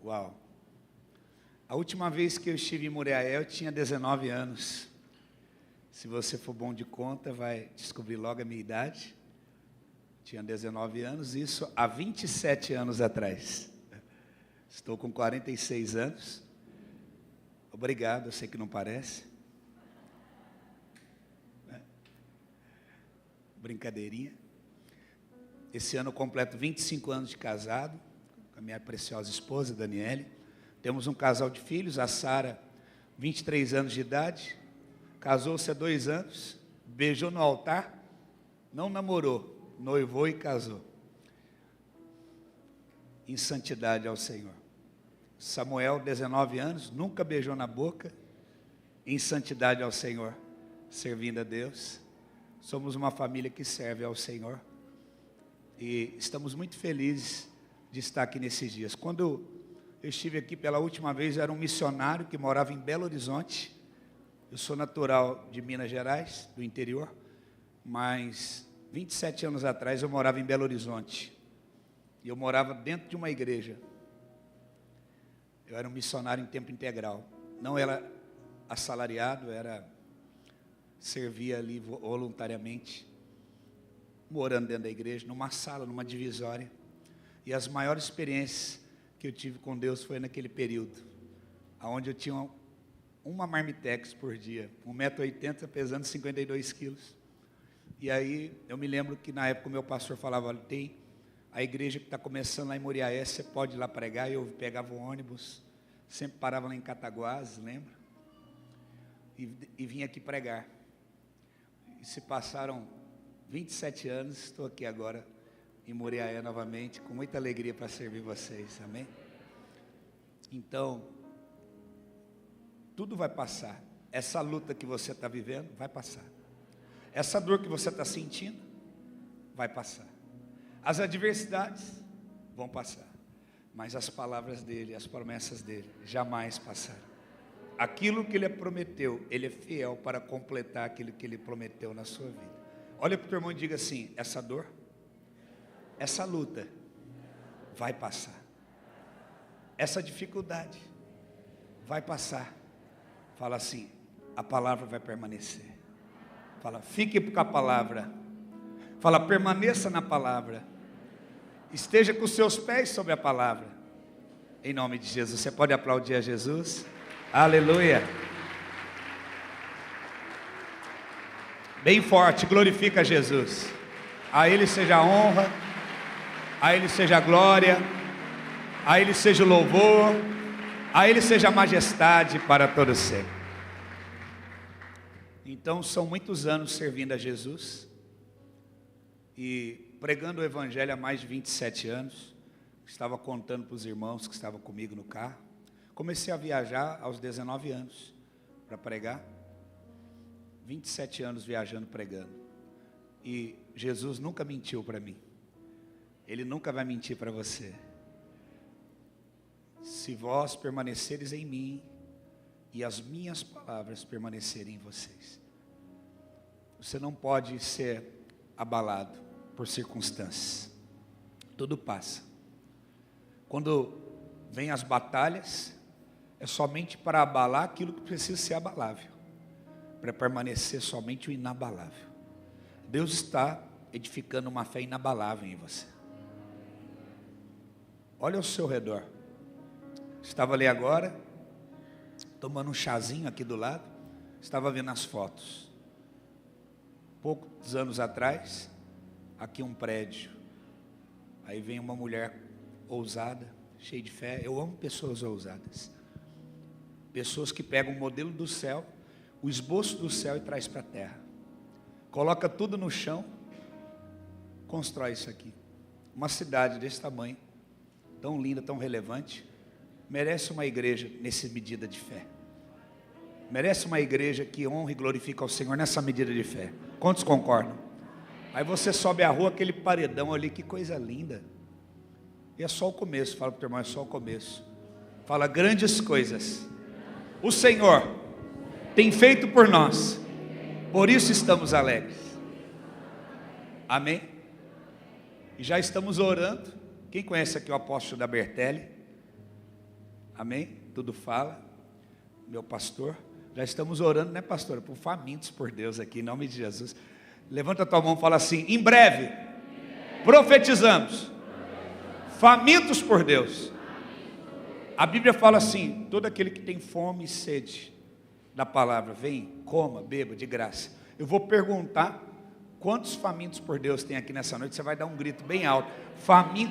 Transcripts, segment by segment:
Uau! A última vez que eu estive em Muriaé, eu tinha 19 anos. Se você for bom de conta, vai descobrir logo a minha idade. Tinha 19 anos, isso há 27 anos atrás. Estou com 46 anos. Obrigado, eu sei que não parece. Brincadeirinha. Esse ano eu completo 25 anos de casado, com a minha preciosa esposa, Daniele. Temos um casal de filhos, a Sara, 23 anos de idade, casou-se há 2 anos, beijou no altar, não namorou, noivou e casou. Em santidade ao Senhor. Samuel, 19 anos, nunca beijou na boca, em santidade ao Senhor, servindo a Deus. Somos uma família que serve ao Senhor e estamos muito felizes de estar aqui nesses dias. Quando eu estive aqui pela última vez, eu era um missionário que morava em Belo Horizonte. Eu sou natural de Minas Gerais, do interior, mas 27 anos atrás eu morava em Belo Horizonte. E eu morava dentro de uma igreja. Eu era um missionário em tempo integral. Não era assalariado, servia ali voluntariamente, morando dentro da igreja, numa sala, numa divisória. E as maiores experiências que eu tive com Deus foi naquele período, onde eu tinha uma marmitex por dia, 1,80 m, pesando 52 quilos. E aí eu me lembro que na época o meu pastor falava, olha, tem a igreja que está começando lá em Muriaé, você pode ir lá pregar. E eu pegava o ônibus, sempre parava lá em Cataguases, lembra? E vim aqui pregar. E se passaram 27 anos, estou aqui agora em Muriaé novamente, com muita alegria para servir vocês, amém? Então, tudo vai passar. Essa luta que você está vivendo, vai passar. Essa dor que você está sentindo, vai passar. As adversidades vão passar. Mas as palavras dele, as promessas dele, jamais passarão. Aquilo que ele prometeu, ele é fiel para completar aquilo que ele prometeu na sua vida. Olha para o teu irmão e diga assim, essa dor, essa luta, vai passar. Essa dificuldade, vai passar. Fala assim, a palavra vai permanecer. Fala, fique com a palavra. Fala, permaneça na palavra. Esteja com os seus pés sobre a palavra. Em nome de Jesus, você pode aplaudir a Jesus? Aleluia. Bem forte, glorifica Jesus. A Ele seja a honra, a Ele seja a glória, a Ele seja o louvor, a Ele seja a majestade para todo sempre. Então são muitos anos servindo a Jesus e pregando o Evangelho há mais de 27 anos. Estava contando para os irmãos que estavam comigo no carro. Comecei a viajar aos 19 anos para pregar. 27 anos viajando, pregando. E Jesus nunca mentiu para mim. Ele nunca vai mentir para você. Se vós permaneceres em mim e as minhas palavras permanecerem em vocês. Você não pode ser abalado por circunstâncias. Tudo passa. Quando vem as batalhas, é somente para abalar aquilo que precisa ser abalável, para permanecer somente o inabalável. Deus está edificando uma fé inabalável em você. Olha ao seu redor. Estava ali agora, tomando um chazinho aqui do lado, estava vendo as fotos. Poucos anos atrás, aqui um prédio, aí vem uma mulher ousada, cheia de fé. Eu amo pessoas ousadas. Pessoas que pegam o modelo do céu, o esboço do céu e traz para a terra. Coloca tudo no chão, constrói isso aqui. Uma cidade desse tamanho, tão linda, tão relevante, merece uma igreja nessa medida de fé. Merece uma igreja que honra e glorifica ao Senhor nessa medida de fé. Quantos concordam? Aí você sobe a rua, aquele paredão ali, que coisa linda. E é só o começo, fala para o teu irmão, é só o começo. Fala, grandes coisas o Senhor tem feito por nós, por isso estamos alegres. Amém? E já estamos orando. Quem conhece aqui o apóstolo da Bertelli? Amém? Tudo fala. Meu pastor. Já estamos orando, né, pastor? Por famintos por Deus aqui, em nome de Jesus. Levanta a tua mão e fala assim: em breve, profetizamos. Famintos por Deus. A Bíblia fala assim: todo aquele que tem fome e sede da palavra, vem, coma, beba de graça. Eu vou perguntar quantos famintos por Deus tem aqui nessa noite. Você vai dar um grito bem alto.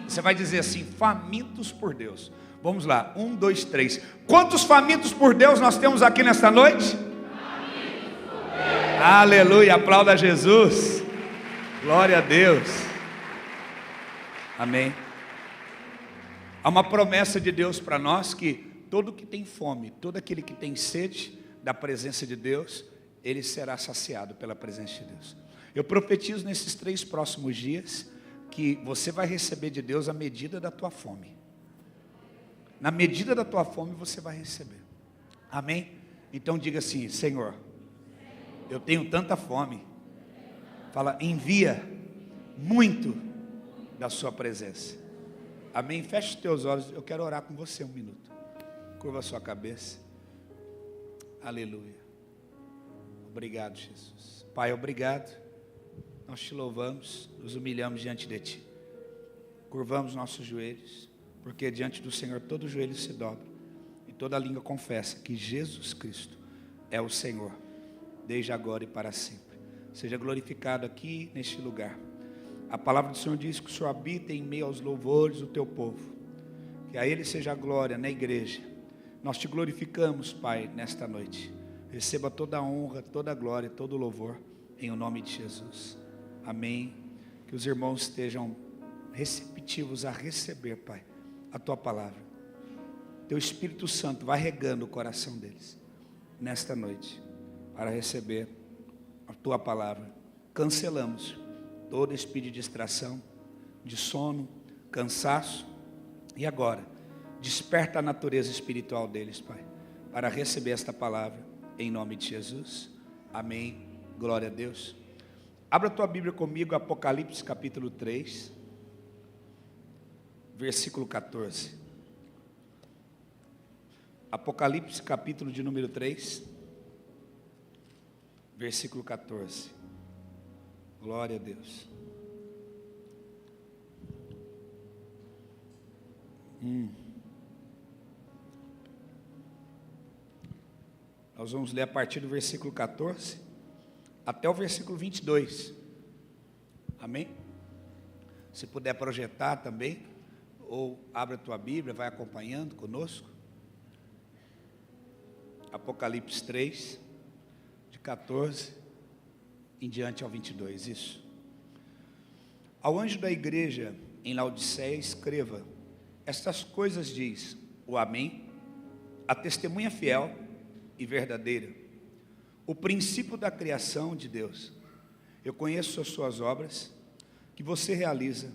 Você vai dizer assim: famintos por Deus. Vamos lá, 1, 2, 3. Quantos famintos por Deus nós temos aqui nesta noite? Aleluia, aplauda Jesus. Glória a Deus. Amém. Há uma promessa de Deus para nós que todo que tem fome, todo aquele que tem sede da presença de Deus, ele será saciado pela presença de Deus. Eu profetizo nesses 3 próximos dias que você vai receber de Deus a medida da tua fome. Na medida da tua fome você vai receber. Amém? Então diga assim: Senhor, eu tenho tanta fome. Fala, envia muito da sua presença. Amém? Feche os teus olhos. Eu quero orar com você 1 minuto. Curva a sua cabeça. Aleluia. Obrigado, Jesus. Pai, obrigado. Nós te louvamos, nos humilhamos diante de ti. Curvamos nossos joelhos, porque diante do Senhor todo joelho se dobra e toda língua confessa que Jesus Cristo é o Senhor, desde agora e para sempre. Seja glorificado aqui neste lugar. A palavra do Senhor diz que o Senhor habita em meio aos louvores do teu povo. Que a Ele seja a glória na igreja. Nós te glorificamos, Pai, nesta noite. Receba toda a honra, toda a glória, todo o louvor, em o nome de Jesus. Amém. Que os irmãos estejam receptivos a receber, Pai, a tua palavra. Teu Espírito Santo vai regando o coração deles nesta noite para receber a tua palavra. Cancelamos todo espírito de distração, de sono, cansaço. E agora, desperta a natureza espiritual deles, Pai, para receber esta palavra em nome de Jesus. Amém. Glória a Deus. Abra a tua Bíblia comigo, Apocalipse capítulo 3, versículo 14. Apocalipse capítulo de número 3, versículo 14. Glória a Deus. Nós vamos ler a partir do versículo 14 até o versículo 22. Amém? Se puder projetar também, ou abre a tua Bíblia, vai acompanhando conosco. Apocalipse 3, de 14 em diante ao 22, isso. Ao anjo da igreja em Laodiceia escreva: estas coisas diz o Amém, a testemunha fiel e verdadeira, o princípio da criação de Deus. Eu conheço as suas obras, que você realiza,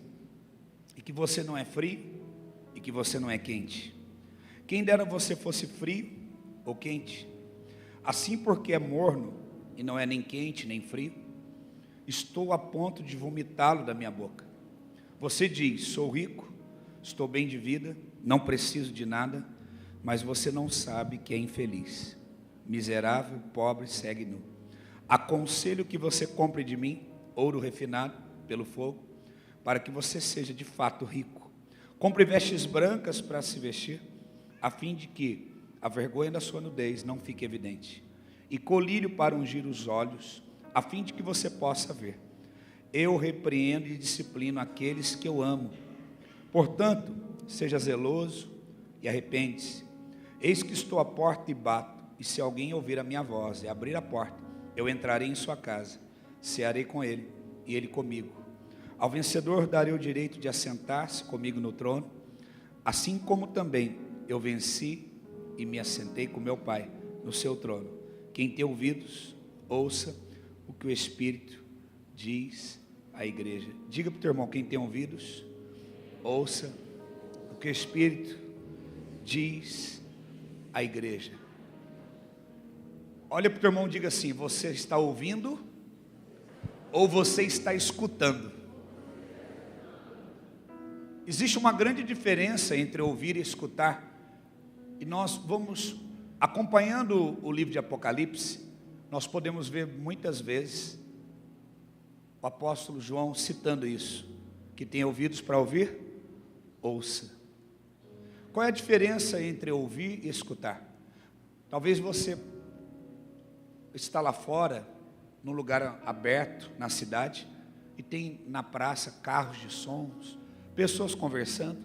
e que você não é frio, e que você não é quente. Quem dera você fosse frio ou quente. Assim, porque é morno, e não é nem quente nem frio, estou a ponto de vomitá-lo da minha boca. Você diz: sou rico, estou bem de vida, não preciso de nada, mas você não sabe que é infeliz, miserável, pobre, segue nu. Aconselho que você compre de mim ouro refinado pelo fogo, para que você seja de fato rico. Compre vestes brancas para se vestir, a fim de que a vergonha da sua nudez não fique evidente, e colírio para ungir os olhos, a fim de que você possa ver. Eu repreendo e disciplino aqueles que eu amo. Portanto, seja zeloso e arrepende-se. Eis que estou à porta e bato, e se alguém ouvir a minha voz e abrir a porta, eu entrarei em sua casa, cearei com ele e ele comigo. Ao vencedor darei o direito de assentar-se comigo no trono, assim como também eu venci e me assentei com meu Pai no seu trono. Quem tem ouvidos, ouça o que o Espírito diz à igreja. Diga para o teu irmão: quem tem ouvidos, ouça o que o Espírito diz à igreja. Olha para o teu irmão e diga assim: você está ouvindo ou você está escutando? Existe uma grande diferença entre ouvir e escutar. E nós vamos, acompanhando o livro de Apocalipse, nós podemos ver muitas vezes o apóstolo João citando isso. Que tem ouvidos para ouvir, ouça. Qual é a diferença entre ouvir e escutar? Talvez você está lá fora, num lugar aberto, na cidade, e tem na praça carros de sons, pessoas conversando,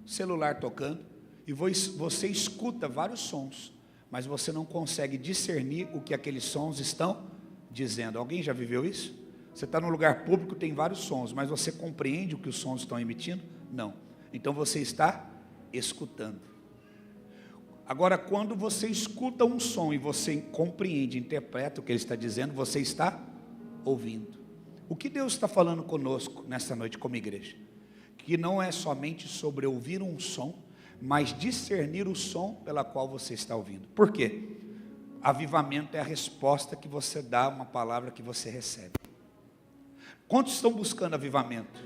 celular tocando, e você escuta vários sons, mas você não consegue discernir o que aqueles sons estão dizendo. Alguém já viveu isso? Você está num lugar público, tem vários sons, mas você compreende o que os sons estão emitindo? Não. Então você está escutando. Agora, quando você escuta um som e você compreende, interpreta o que ele está dizendo, você está ouvindo. O que Deus está falando conosco nesta noite como igreja? Que não é somente sobre ouvir um som, mas discernir o som pela qual você está ouvindo. Por quê? Avivamento é a resposta que você dá a uma palavra que você recebe. Quantos estão buscando avivamento?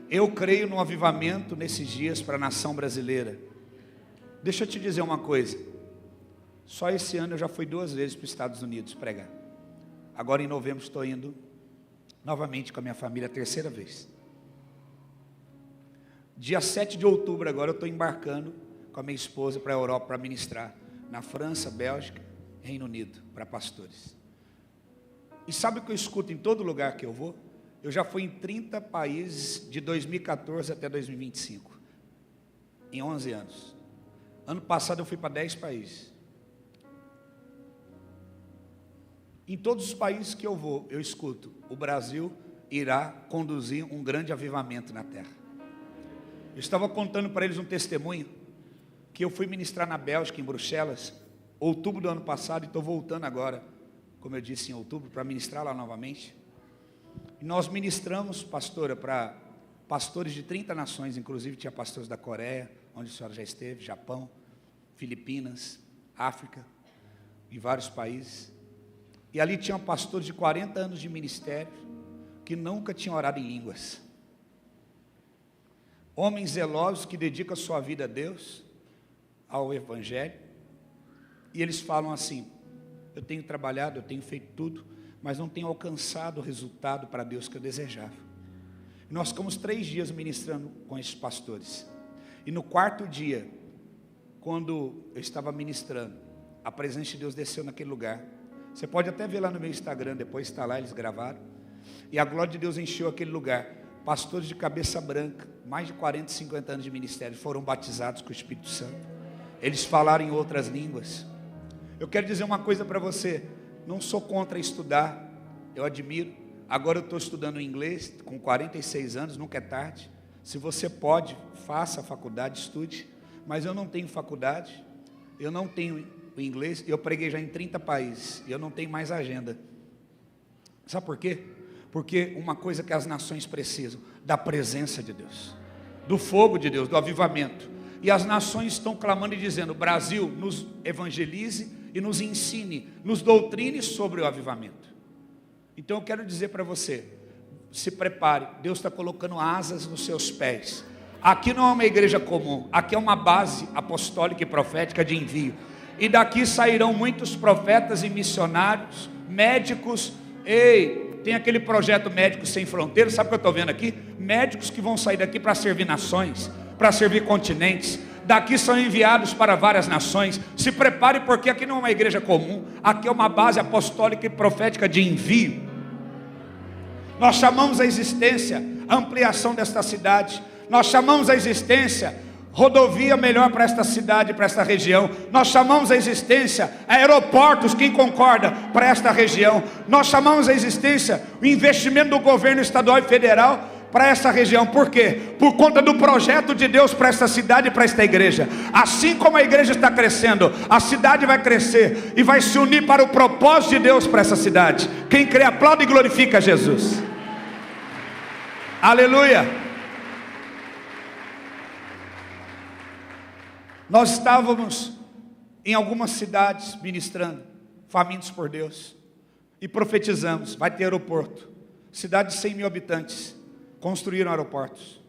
Eu creio no avivamento nesses dias para a nação brasileira. Deixa eu te dizer uma coisa. Só esse ano eu já fui 2 vezes para os Estados Unidos pregar. Agora em novembro estou indo novamente com a minha família a 3ª vez. Dia 7 de outubro agora eu estou embarcando com a minha esposa para a Europa para ministrar. Na França, Bélgica, Reino Unido, para pastores. E sabe o que eu escuto em todo lugar que eu vou? Eu já fui em 30 países de 2014 até 2025. Em 11 anos. Ano passado eu fui para 10 países. Em todos os países que eu vou, eu escuto: o Brasil irá conduzir um grande avivamento na terra. Eu estava contando para eles um testemunho, que eu fui ministrar na Bélgica, em Bruxelas, outubro do ano passado, e estou voltando agora, como eu disse, em outubro, para ministrar lá novamente. E nós ministramos, pastora, para pastores de 30 nações, inclusive tinha pastores da Coreia, onde a senhora já esteve, Japão, Filipinas, África, e vários países. E ali tinham pastores de 40 anos de ministério, que nunca tinham orado em línguas. Homens zelosos que dedicam a sua vida a Deus, ao Evangelho. E eles falam assim: eu tenho trabalhado, eu tenho feito tudo, mas não tenho alcançado o resultado para Deus que eu desejava. E nós ficamos 3 dias ministrando com esses pastores. E no 4º dia, quando eu estava ministrando, a presença de Deus desceu naquele lugar. Você pode até ver lá no meu Instagram, depois está lá, eles gravaram. E a glória de Deus encheu aquele lugar. Pastores de cabeça branca, mais de 40, 50 anos de ministério, foram batizados com o Espírito Santo. Eles falaram em outras línguas. Eu quero dizer uma coisa para você: não sou contra estudar, eu admiro. Agora eu estou estudando inglês, com 46 anos, nunca é tarde. Se você pode, faça a faculdade, estude. Mas eu não tenho faculdade, eu não tenho o inglês, eu preguei já em 30 países, e eu não tenho mais agenda. Sabe por quê? Porque uma coisa que as nações precisam, da presença de Deus, do fogo de Deus, do avivamento. E as nações estão clamando e dizendo: Brasil, nos evangelize e nos ensine, nos doutrine sobre o avivamento. Então eu quero dizer para você, se prepare, Deus está colocando asas nos seus pés. Aqui não é uma igreja comum, aqui é uma base apostólica e profética de envio. E daqui sairão muitos profetas e missionários, médicos. Ei, tem aquele projeto Médicos Sem Fronteiras, sabe o que eu estou vendo aqui? Médicos que vão sair daqui para servir nações, para servir continentes. Daqui são enviados para várias nações. Se prepare, porque aqui não é uma igreja comum, aqui é uma base apostólica e profética de envio. Nós chamamos a existência a ampliação desta cidade. Nós chamamos a existência rodovia melhor para esta cidade, para esta região. Nós chamamos a existência aeroportos, quem concorda, para esta região. Nós chamamos a existência o investimento do governo estadual e federal para essa região. Por quê? Por conta do projeto de Deus para esta cidade e para esta igreja. Assim como a igreja está crescendo, a cidade vai crescer e vai se unir para o propósito de Deus para essa cidade. Quem crê, aplaude e glorifica Jesus. Aleluia. Nós estávamos em algumas cidades ministrando, famintos por Deus, e profetizamos: vai ter aeroporto. Cidades de 100 mil habitantes construíram aeroportos.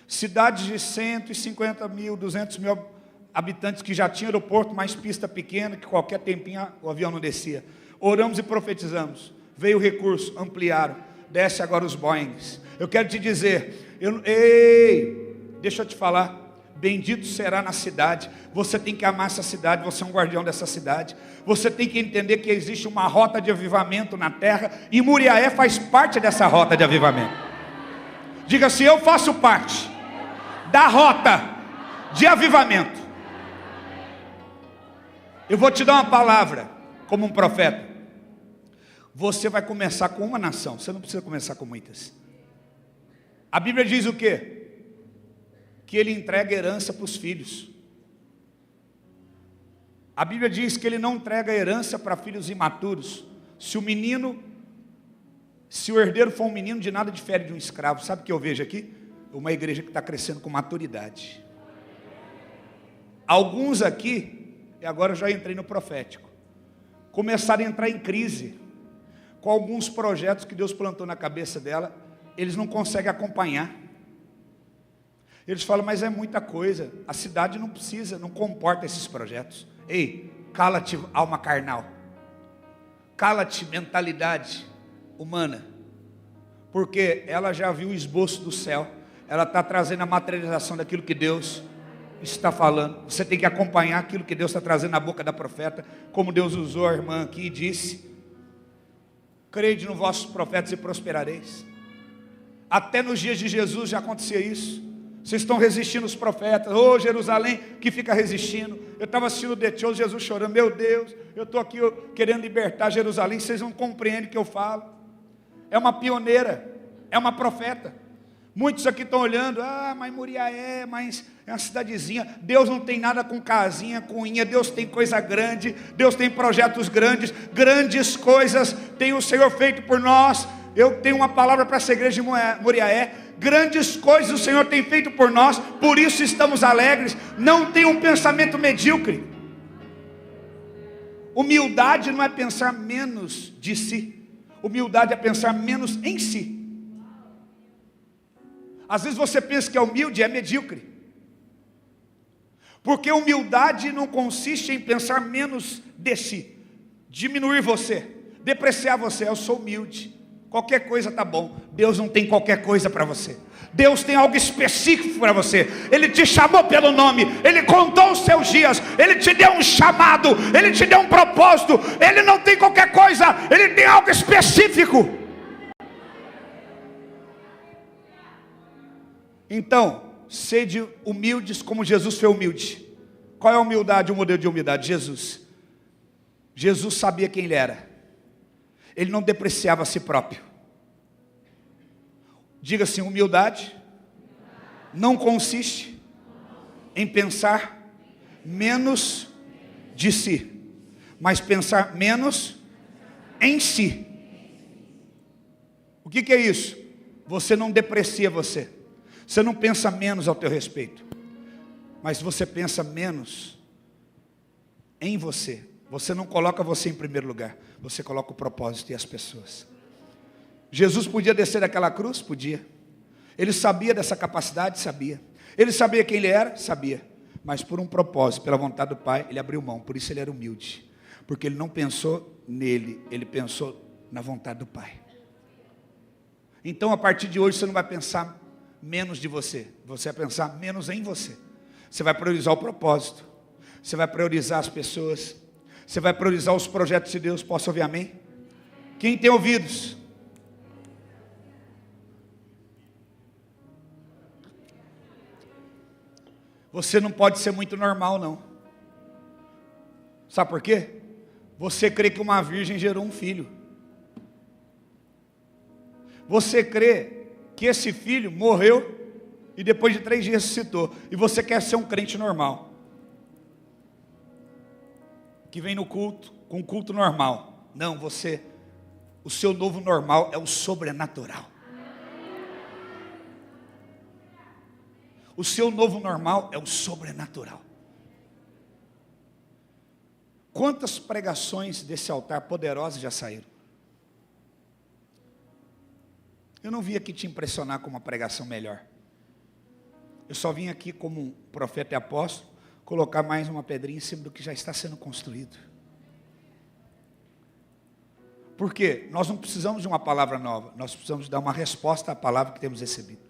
Cidades de 150 mil, 200 mil habitantes que já tinham aeroporto, mais pista pequena, que qualquer tempinho o avião não descia. Oramos e profetizamos. Veio o recurso, ampliaram. Desce agora os Boeings. Eu quero te dizer, deixa eu te falar. Bendito será na cidade. Você tem que amar essa cidade. Você é um guardião dessa cidade. Você tem que entender que existe uma rota de avivamento na terra. E Muriaé faz parte dessa rota de avivamento. Diga assim: eu faço parte da rota de avivamento. Eu vou te dar uma palavra como um profeta. Você vai começar com uma nação. Você não precisa começar com muitas. A Bíblia diz o quê? Que ele entrega herança para os filhos. A Bíblia diz que ele não entrega herança para filhos imaturos. Se o herdeiro for um menino, de nada difere de um escravo. Sabe o que eu vejo aqui? Uma igreja que está crescendo com maturidade. Alguns aqui, e agora eu já entrei no profético, começaram a entrar em crise com alguns projetos que Deus plantou na cabeça dela. Eles não conseguem acompanhar. Eles falam: mas é muita coisa, a cidade não precisa, não comporta esses projetos. Ei, cala-te, alma carnal. Cala-te, mentalidade humana. Porque ela já viu o esboço do céu. Ela está trazendo a materialização daquilo que Deus está falando. Você tem que acompanhar aquilo que Deus está trazendo na boca da profeta. Como Deus usou a irmã aqui e disse: crede nos vossos profetas e prosperareis. Até nos dias de Jesus já acontecia isso. Vocês estão resistindo os profetas. Ô Jerusalém, que fica resistindo. Eu estava assistindo o The Show, Jesus chorando: meu Deus, eu estou aqui querendo libertar Jerusalém. Vocês não compreendem o que eu falo. É uma pioneira, é uma profeta. Muitos aqui estão olhando: mas Muriaé, mas é uma cidadezinha. Deus não tem nada com casinha, com unha. Deus tem coisa grande. Deus tem projetos grandes. Grandes coisas tem o Senhor feito por nós. Eu tenho uma palavra para essa igreja de Muriaé. Grandes coisas o Senhor tem feito por nós, por isso estamos alegres. Não tem um pensamento medíocre. Humildade não é pensar menos de si. Humildade é pensar menos em si. Às vezes você pensa que é humilde, é medíocre. Porque humildade não consiste em pensar menos de si, diminuir você, depreciar você. Eu sou humilde, qualquer coisa está bom. Deus não tem qualquer coisa para você. Deus tem algo específico para você. Ele te chamou pelo nome. Ele contou os seus dias. Ele te deu um chamado. Ele te deu um propósito. Ele não tem qualquer coisa. Ele tem algo específico. Então, sede humildes como Jesus foi humilde. Qual é a humildade, o modelo de humildade? Jesus sabia quem ele era. Ele não depreciava a si próprio. Diga assim: humildade não consiste em pensar menos de si, mas pensar menos em si. O que é isso? Você não deprecia você. Você não pensa menos ao teu respeito, mas você pensa menos em você. Você não coloca você em primeiro lugar. Você coloca o propósito e as pessoas. Jesus podia descer daquela cruz? Podia. Ele sabia dessa capacidade? Sabia. Ele sabia quem ele era? Sabia. Mas por um propósito, pela vontade do Pai, ele abriu mão. Por isso ele era humilde. Porque ele não pensou nele, ele pensou na vontade do Pai. Então a partir de hoje você não vai pensar menos de você. Você vai pensar menos em você. Você vai priorizar o propósito. Você vai priorizar as pessoas. Você vai priorizar os projetos de Deus. Posso ouvir amém? Quem tem ouvidos? Você não pode ser muito normal, não. Sabe por quê? Você crê que uma virgem gerou um filho. Você crê que esse filho morreu e depois de 3 dias ressuscitou. E você quer ser um crente normal, que vem no culto, com um culto normal. Não, o seu novo normal é o sobrenatural. O seu novo normal é o sobrenatural. Quantas pregações desse altar poderosas já saíram? Eu não vim aqui te impressionar com uma pregação melhor. Eu só vim aqui como um profeta e apóstolo, colocar mais uma pedrinha em cima do que já está sendo construído. Por quê? Nós não precisamos de uma palavra nova, nós precisamos dar uma resposta à palavra que temos recebido.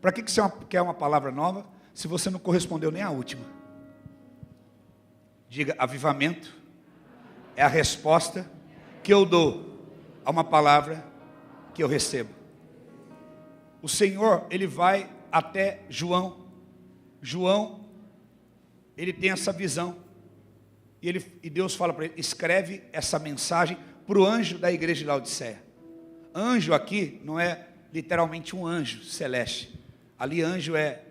Para que você quer uma palavra nova, se você não correspondeu nem à última? Diga, avivamento é a resposta que eu dou a uma palavra que eu recebo. O Senhor, Ele vai até João. João, ele tem essa visão. E Deus fala para ele, escreve essa mensagem para o anjo da igreja de Laodiceia. Anjo aqui não é literalmente um anjo celeste. Ali anjo é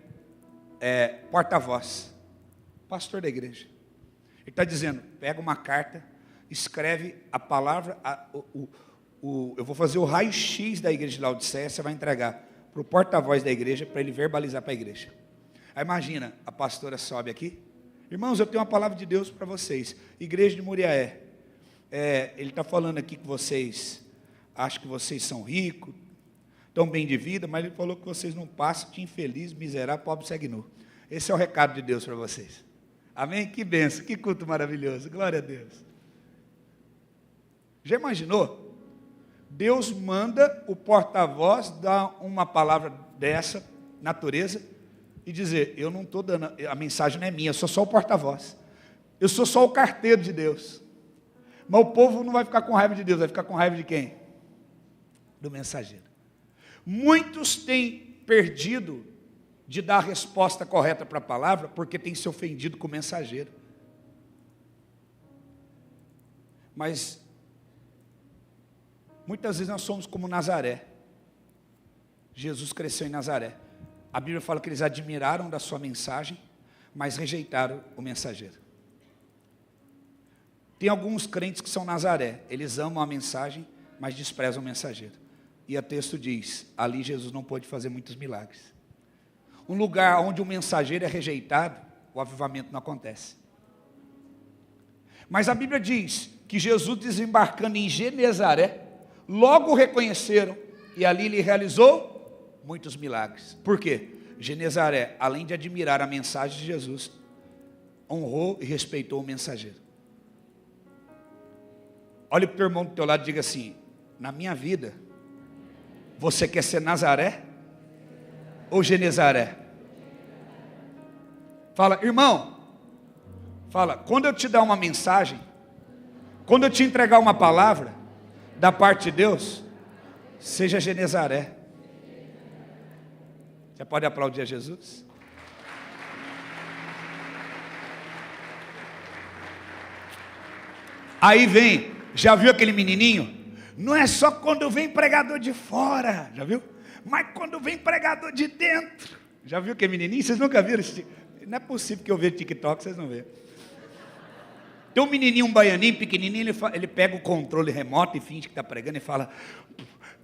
porta-voz, pastor da igreja. Ele está dizendo, pega uma carta, escreve a palavra, eu vou fazer o raio-x da igreja de Laodiceia, você vai entregar para o porta-voz da igreja, para ele verbalizar para a igreja. Aí imagina, a pastora sobe aqui, irmãos, eu tenho uma palavra de Deus para vocês, igreja de Muriaé, ele está falando aqui que vocês acham que vocês são ricos, estão bem de vida, mas ele falou que vocês não passam de infeliz, miserável, pobre, segue nu. Esse é o recado de Deus para vocês. Amém? Que bênção, que culto maravilhoso, glória a Deus. Já imaginou? Deus manda o porta-voz dar uma palavra dessa natureza e dizer, eu não estou dando, a mensagem não é minha, eu sou só o porta-voz. Eu sou só o carteiro de Deus. Mas o povo não vai ficar com raiva de Deus, vai ficar com raiva de quem? Do mensageiro. Muitos têm perdido de dar a resposta correta para a palavra, porque têm se ofendido com o mensageiro. Mas muitas vezes nós somos como Nazaré. Jesus cresceu em Nazaré. A Bíblia fala que eles admiraram da sua mensagem, mas rejeitaram o mensageiro. Tem alguns crentes que são Nazaré, eles amam a mensagem, mas desprezam o mensageiro. E o texto diz, ali Jesus não pôde fazer muitos milagres. Um lugar onde o mensageiro é rejeitado, o avivamento não acontece. Mas a Bíblia diz que Jesus desembarcando em Genezaré, logo o reconheceram, e ali ele realizou muitos milagres. Por quê? Genezaré, além de admirar a mensagem de Jesus, honrou e respeitou o mensageiro. Olhe para o teu irmão do teu lado e diga assim, na minha vida, você quer ser Nazaré ou Genezaré? Fala, irmão, fala, quando eu te dar uma mensagem, quando eu te entregar uma palavra da parte de Deus, seja Genezaré. Você pode aplaudir a Jesus? Aí vem, já viu aquele menininho? Não é só quando vem pregador de fora, já viu? Mas quando vem pregador de dentro. Já viu aquele menininho? Vocês nunca viram? Não é possível que eu veja TikTok, vocês não veem. Tem um menininho, um baianinho pequenininho, ele pega o controle remoto e finge que está pregando e fala,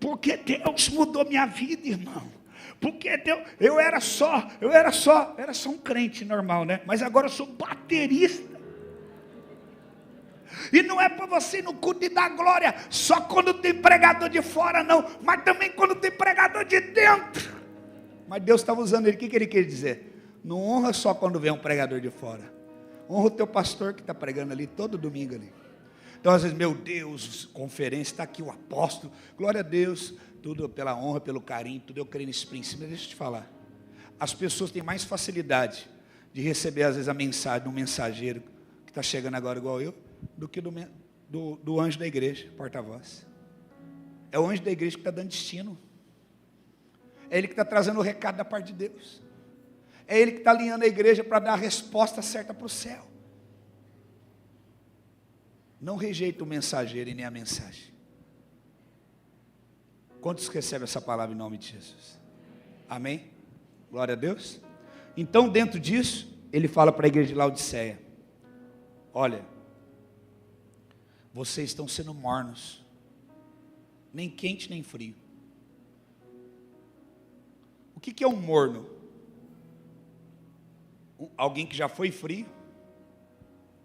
porque Deus mudou minha vida, irmão. Porque Deus, eu era só um crente normal, né? Mas agora eu sou baterista. E não é para você ir no culto e dar glória só quando tem pregador de fora, não, mas também quando tem pregador de dentro. Mas Deus estava usando ele, o que ele quer dizer? Não honra só quando vem um pregador de fora, honra o teu pastor que está pregando ali todo domingo ali. Então às vezes, meu Deus, conferência, está aqui o apóstolo, glória a Deus, tudo pela honra, pelo carinho, tudo eu creio nesse princípio. Deixa eu te falar, as pessoas têm mais facilidade de receber às vezes a mensagem do mensageiro que está chegando agora igual eu, do que do anjo da igreja, porta-voz. É o anjo da igreja que está dando destino. É ele que está trazendo o recado da parte de Deus. É ele que está alinhando a igreja para dar a resposta certa para o céu. Não rejeita o mensageiro e nem a mensagem. Quantos recebem essa palavra em nome de Jesus? Amém? Glória a Deus. Então dentro disso, ele fala para a igreja de Laodiceia, olha, vocês estão sendo mornos, nem quente nem frio. O que é um morno? Alguém que já foi frio,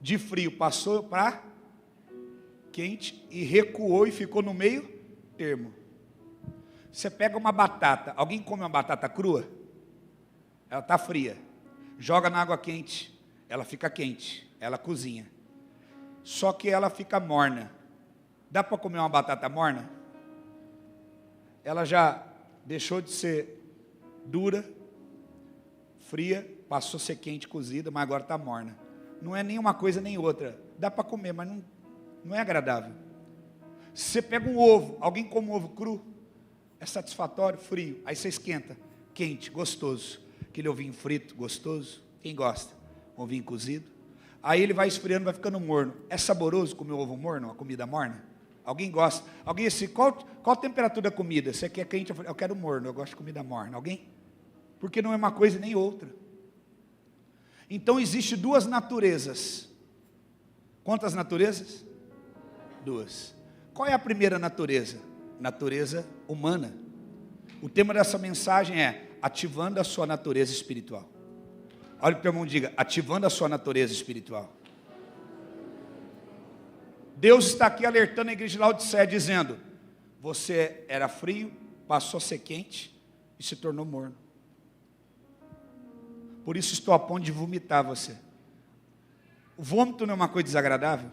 de frio passou para quente e recuou e ficou no meio termo. Você pega uma batata, alguém come uma batata crua? Ela está fria. joga na água quente, ela fica quente, ela cozinha. Só que ela fica morna. Dá para comer uma batata morna? Ela já deixou de ser dura, fria, passou a ser quente, cozida, mas agora está morna. Não é nem uma coisa nem outra. Dá para comer, mas não é agradável. Se você pega um ovo, alguém come um ovo cru, é satisfatório, frio. Aí você esquenta, quente, gostoso. Aquele ovinho frito, gostoso. Quem gosta? Ovinho cozido. Aí ele vai esfriando, vai ficando morno. É saboroso comer ovo morno, uma comida morna? Alguém gosta? Alguém assim, qual a temperatura da comida? Você quer quente? Eu quero morno, eu gosto de comida morna. Alguém? Porque não é uma coisa nem outra. Então existe duas naturezas. Quantas naturezas? Duas. Qual é a primeira natureza? Natureza humana. O tema dessa mensagem é ativando a sua natureza espiritual. Olha para o teu irmão e diga, ativando a sua natureza espiritual. Deus está aqui alertando a igreja de Laodiceia, dizendo, você era frio, passou a ser quente e se tornou morno. Por isso estou a ponto de vomitar você. O vômito não é uma coisa desagradável,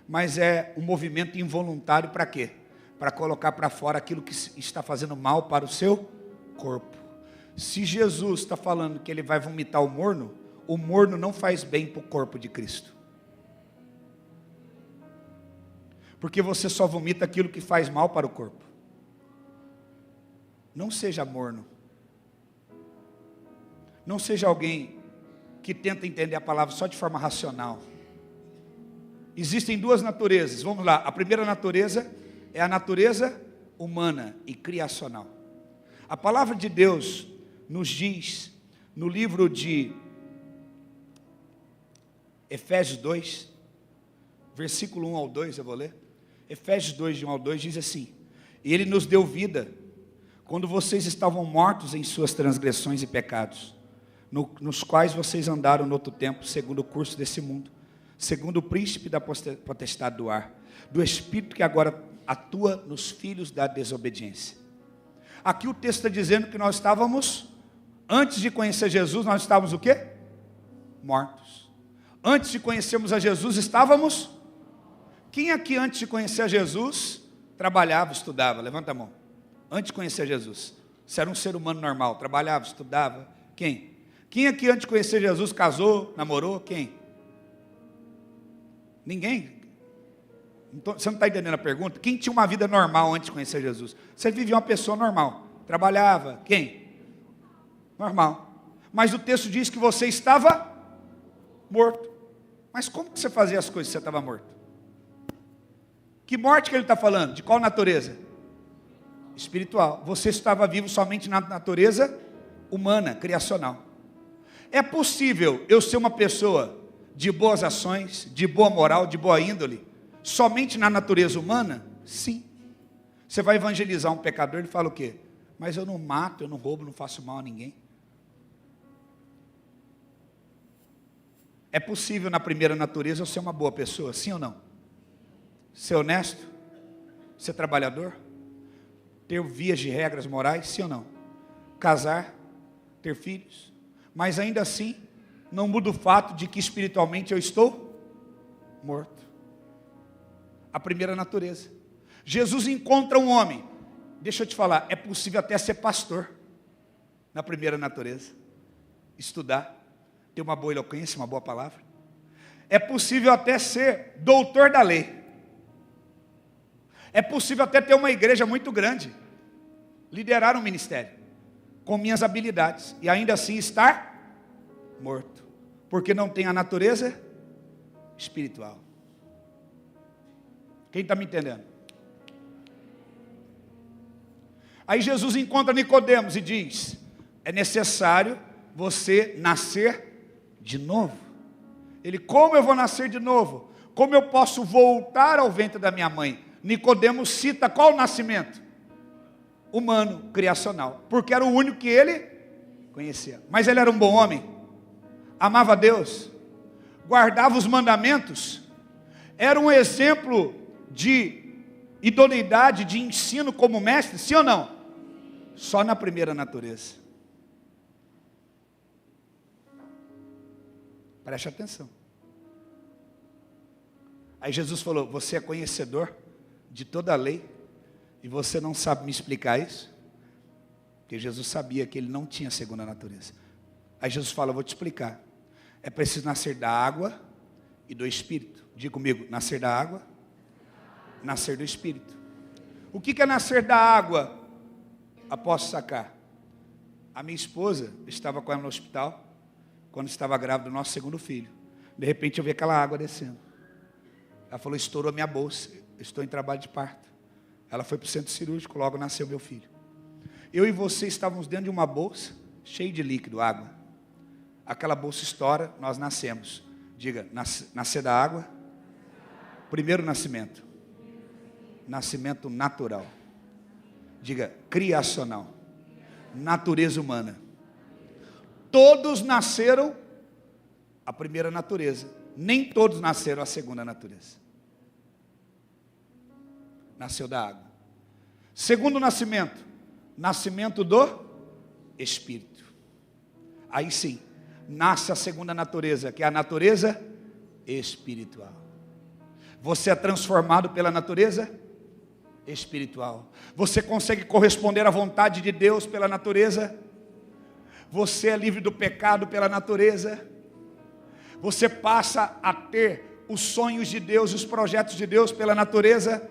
mas é um movimento involuntário para quê? Para colocar para fora aquilo que está fazendo mal para o seu corpo. Se Jesus está falando que ele vai vomitar o morno não faz bem para o corpo de Cristo. Porque você só vomita aquilo que faz mal para o corpo. Não seja morno. Não seja alguém que tenta entender a palavra só de forma racional. Existem duas naturezas, vamos lá. A primeira natureza é a natureza humana e criacional. A palavra de Deus nos diz, no livro de Efésios 2, versículo 1 ao 2, eu vou ler. Efésios 2, de 1 ao 2, diz assim, e Ele nos deu vida, quando vocês estavam mortos em suas transgressões e pecados, nos quais vocês andaram no outro tempo, segundo o curso desse mundo, segundo o príncipe da potestade do ar, do espírito que agora atua nos filhos da desobediência. Aqui o texto está dizendo que nós estávamos, antes de conhecer Jesus, nós estávamos o quê? Mortos. Antes de conhecermos a Jesus, estávamos... Quem aqui antes de conhecer a Jesus, trabalhava, estudava? Levanta a mão. Antes de conhecer Jesus. Você era um ser humano normal, trabalhava, estudava. Quem? Quem aqui antes de conhecer Jesus, casou, namorou? Quem? Ninguém? Então, você não está entendendo a pergunta? Quem tinha uma vida normal antes de conhecer Jesus? Você vivia uma pessoa normal. Trabalhava. Quem? Normal. Mas o texto diz que você estava morto. Mas como que você fazia as coisas se você estava morto? Que morte que ele está falando? De qual natureza? Espiritual. Você estava vivo somente na natureza humana, criacional. É possível eu ser uma pessoa de boas ações, de boa moral, de boa índole, somente na natureza humana? Sim. Você vai evangelizar um pecador, ele fala o quê? Mas eu não mato, eu não roubo, não faço mal a ninguém. É possível na primeira natureza eu ser uma boa pessoa, sim ou não? Ser honesto, ser trabalhador, ter vias de regras morais, sim ou não? Casar, ter filhos, mas ainda assim, não muda o fato de que espiritualmente eu estou morto. A primeira natureza. Jesus encontra um homem, deixa eu te falar, é possível até ser pastor, na primeira natureza, estudar, ter uma boa eloquência, uma boa palavra, é possível até ser doutor da lei, é possível até ter uma igreja muito grande, liderar um ministério, com minhas habilidades, e ainda assim estar morto, porque não tem a natureza espiritual. Quem está me entendendo? Aí Jesus encontra Nicodemos e diz, é necessário você nascer de novo. Ele, como eu vou nascer de novo? Como eu posso voltar ao ventre da minha mãe? Nicodemos cita qual o nascimento? Humano, criacional, porque era o único que ele conhecia. Mas ele era um bom homem, amava a Deus, guardava os mandamentos, era um exemplo de idoneidade, de ensino como mestre, sim ou não? Só na primeira natureza. Preste atenção. Aí Jesus falou, você é conhecedor de toda a lei e você não sabe me explicar isso? Porque Jesus sabia que ele não tinha segunda natureza. Aí Jesus fala, eu vou te explicar. É preciso nascer da água e do Espírito. Diga comigo, nascer da água, nascer do Espírito. O que é nascer da água? Após sacar. A minha esposa estava com ela no hospital, quando estava grávida do nosso segundo filho. De repente eu vi aquela água descendo. Ela falou, estourou minha bolsa, eu estou em trabalho de parto. Ela foi para o centro cirúrgico, logo nasceu meu filho. Eu e você estávamos dentro de uma bolsa, cheia de líquido, água. Aquela bolsa estoura, nós nascemos. Diga, nascer da água. Primeiro nascimento. Nascimento natural. Diga, criacional. Natureza humana. Todos nasceram a primeira natureza. Nem todos nasceram a segunda natureza. Nasceu da água. Segundo nascimento. Nascimento do Espírito. Aí sim, nasce a segunda natureza, que é a natureza espiritual. Você é transformado pela natureza espiritual. Você consegue corresponder à vontade de Deus pela natureza. Você é livre do pecado pela natureza. Você passa a ter os sonhos de Deus, os projetos de Deus pela natureza.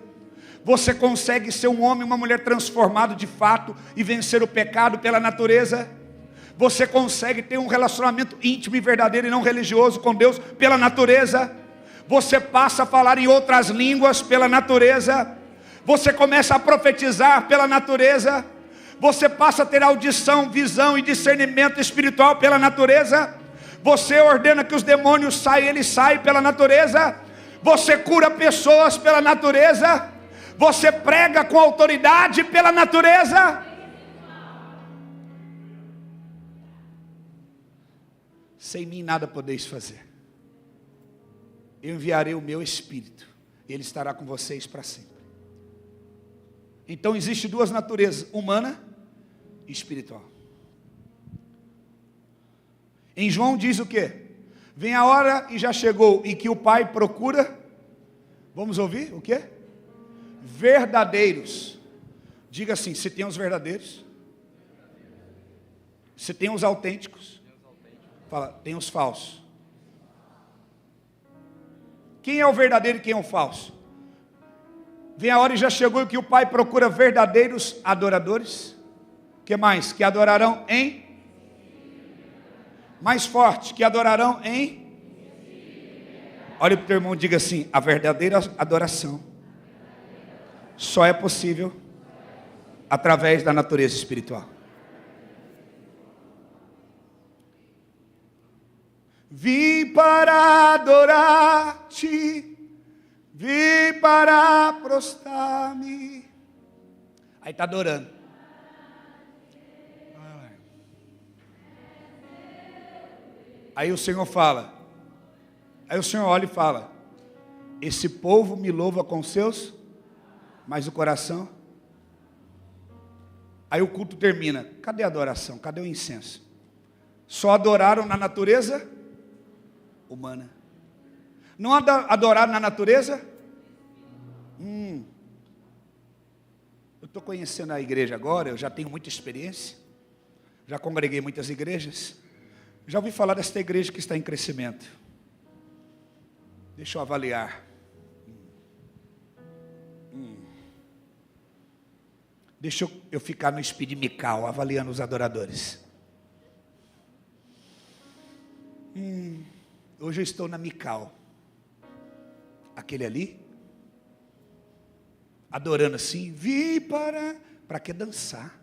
Você consegue ser um homem, uma mulher transformado de fato e vencer o pecado pela natureza. Você consegue ter um relacionamento íntimo e verdadeiro e não religioso com Deus pela natureza. Você passa a falar em outras línguas pela natureza. Você começa a profetizar pela natureza. Você passa a ter audição, visão e discernimento espiritual pela natureza. Você ordena que os demônios saiam, eles saem pela natureza. Você cura pessoas pela natureza. Você prega com autoridade pela natureza. Sem mim nada podeis fazer. Eu enviarei o meu Espírito. E Ele estará com vocês para sempre. Então existe duas naturezas, humana e espiritual. Em João diz o quê? Vem a hora e já chegou, e que o Pai procura, vamos ouvir o quê? Verdadeiros. Diga assim, se tem os verdadeiros, se tem os autênticos, fala, tem os falsos. Quem é o verdadeiro e quem é o falso? Vem a hora e já chegou que o Pai procura verdadeiros adoradores. Que mais? Que adorarão em? Mais forte, que adorarão em? Olha para o teu irmão e diga assim, a verdadeira adoração só é possível através da natureza espiritual. Vim para adorar-te, vim para prostrar-me. Aí está adorando. Aí o Senhor fala. Aí o Senhor olha e fala: esse povo me louva com seus, mas o coração. Aí o culto termina. Cadê a adoração? Cadê o incenso? Só adoraram na natureza humana. Não adoraram na natureza? Eu estou conhecendo a igreja agora, eu já tenho muita experiência. Já congreguei muitas igrejas. Já ouvi falar desta igreja que está em crescimento. Deixa eu avaliar. Deixa eu ficar no speed Mical, avaliando os adoradores. Hoje eu estou na Mical. Aquele ali, adorando assim, vi para que dançar?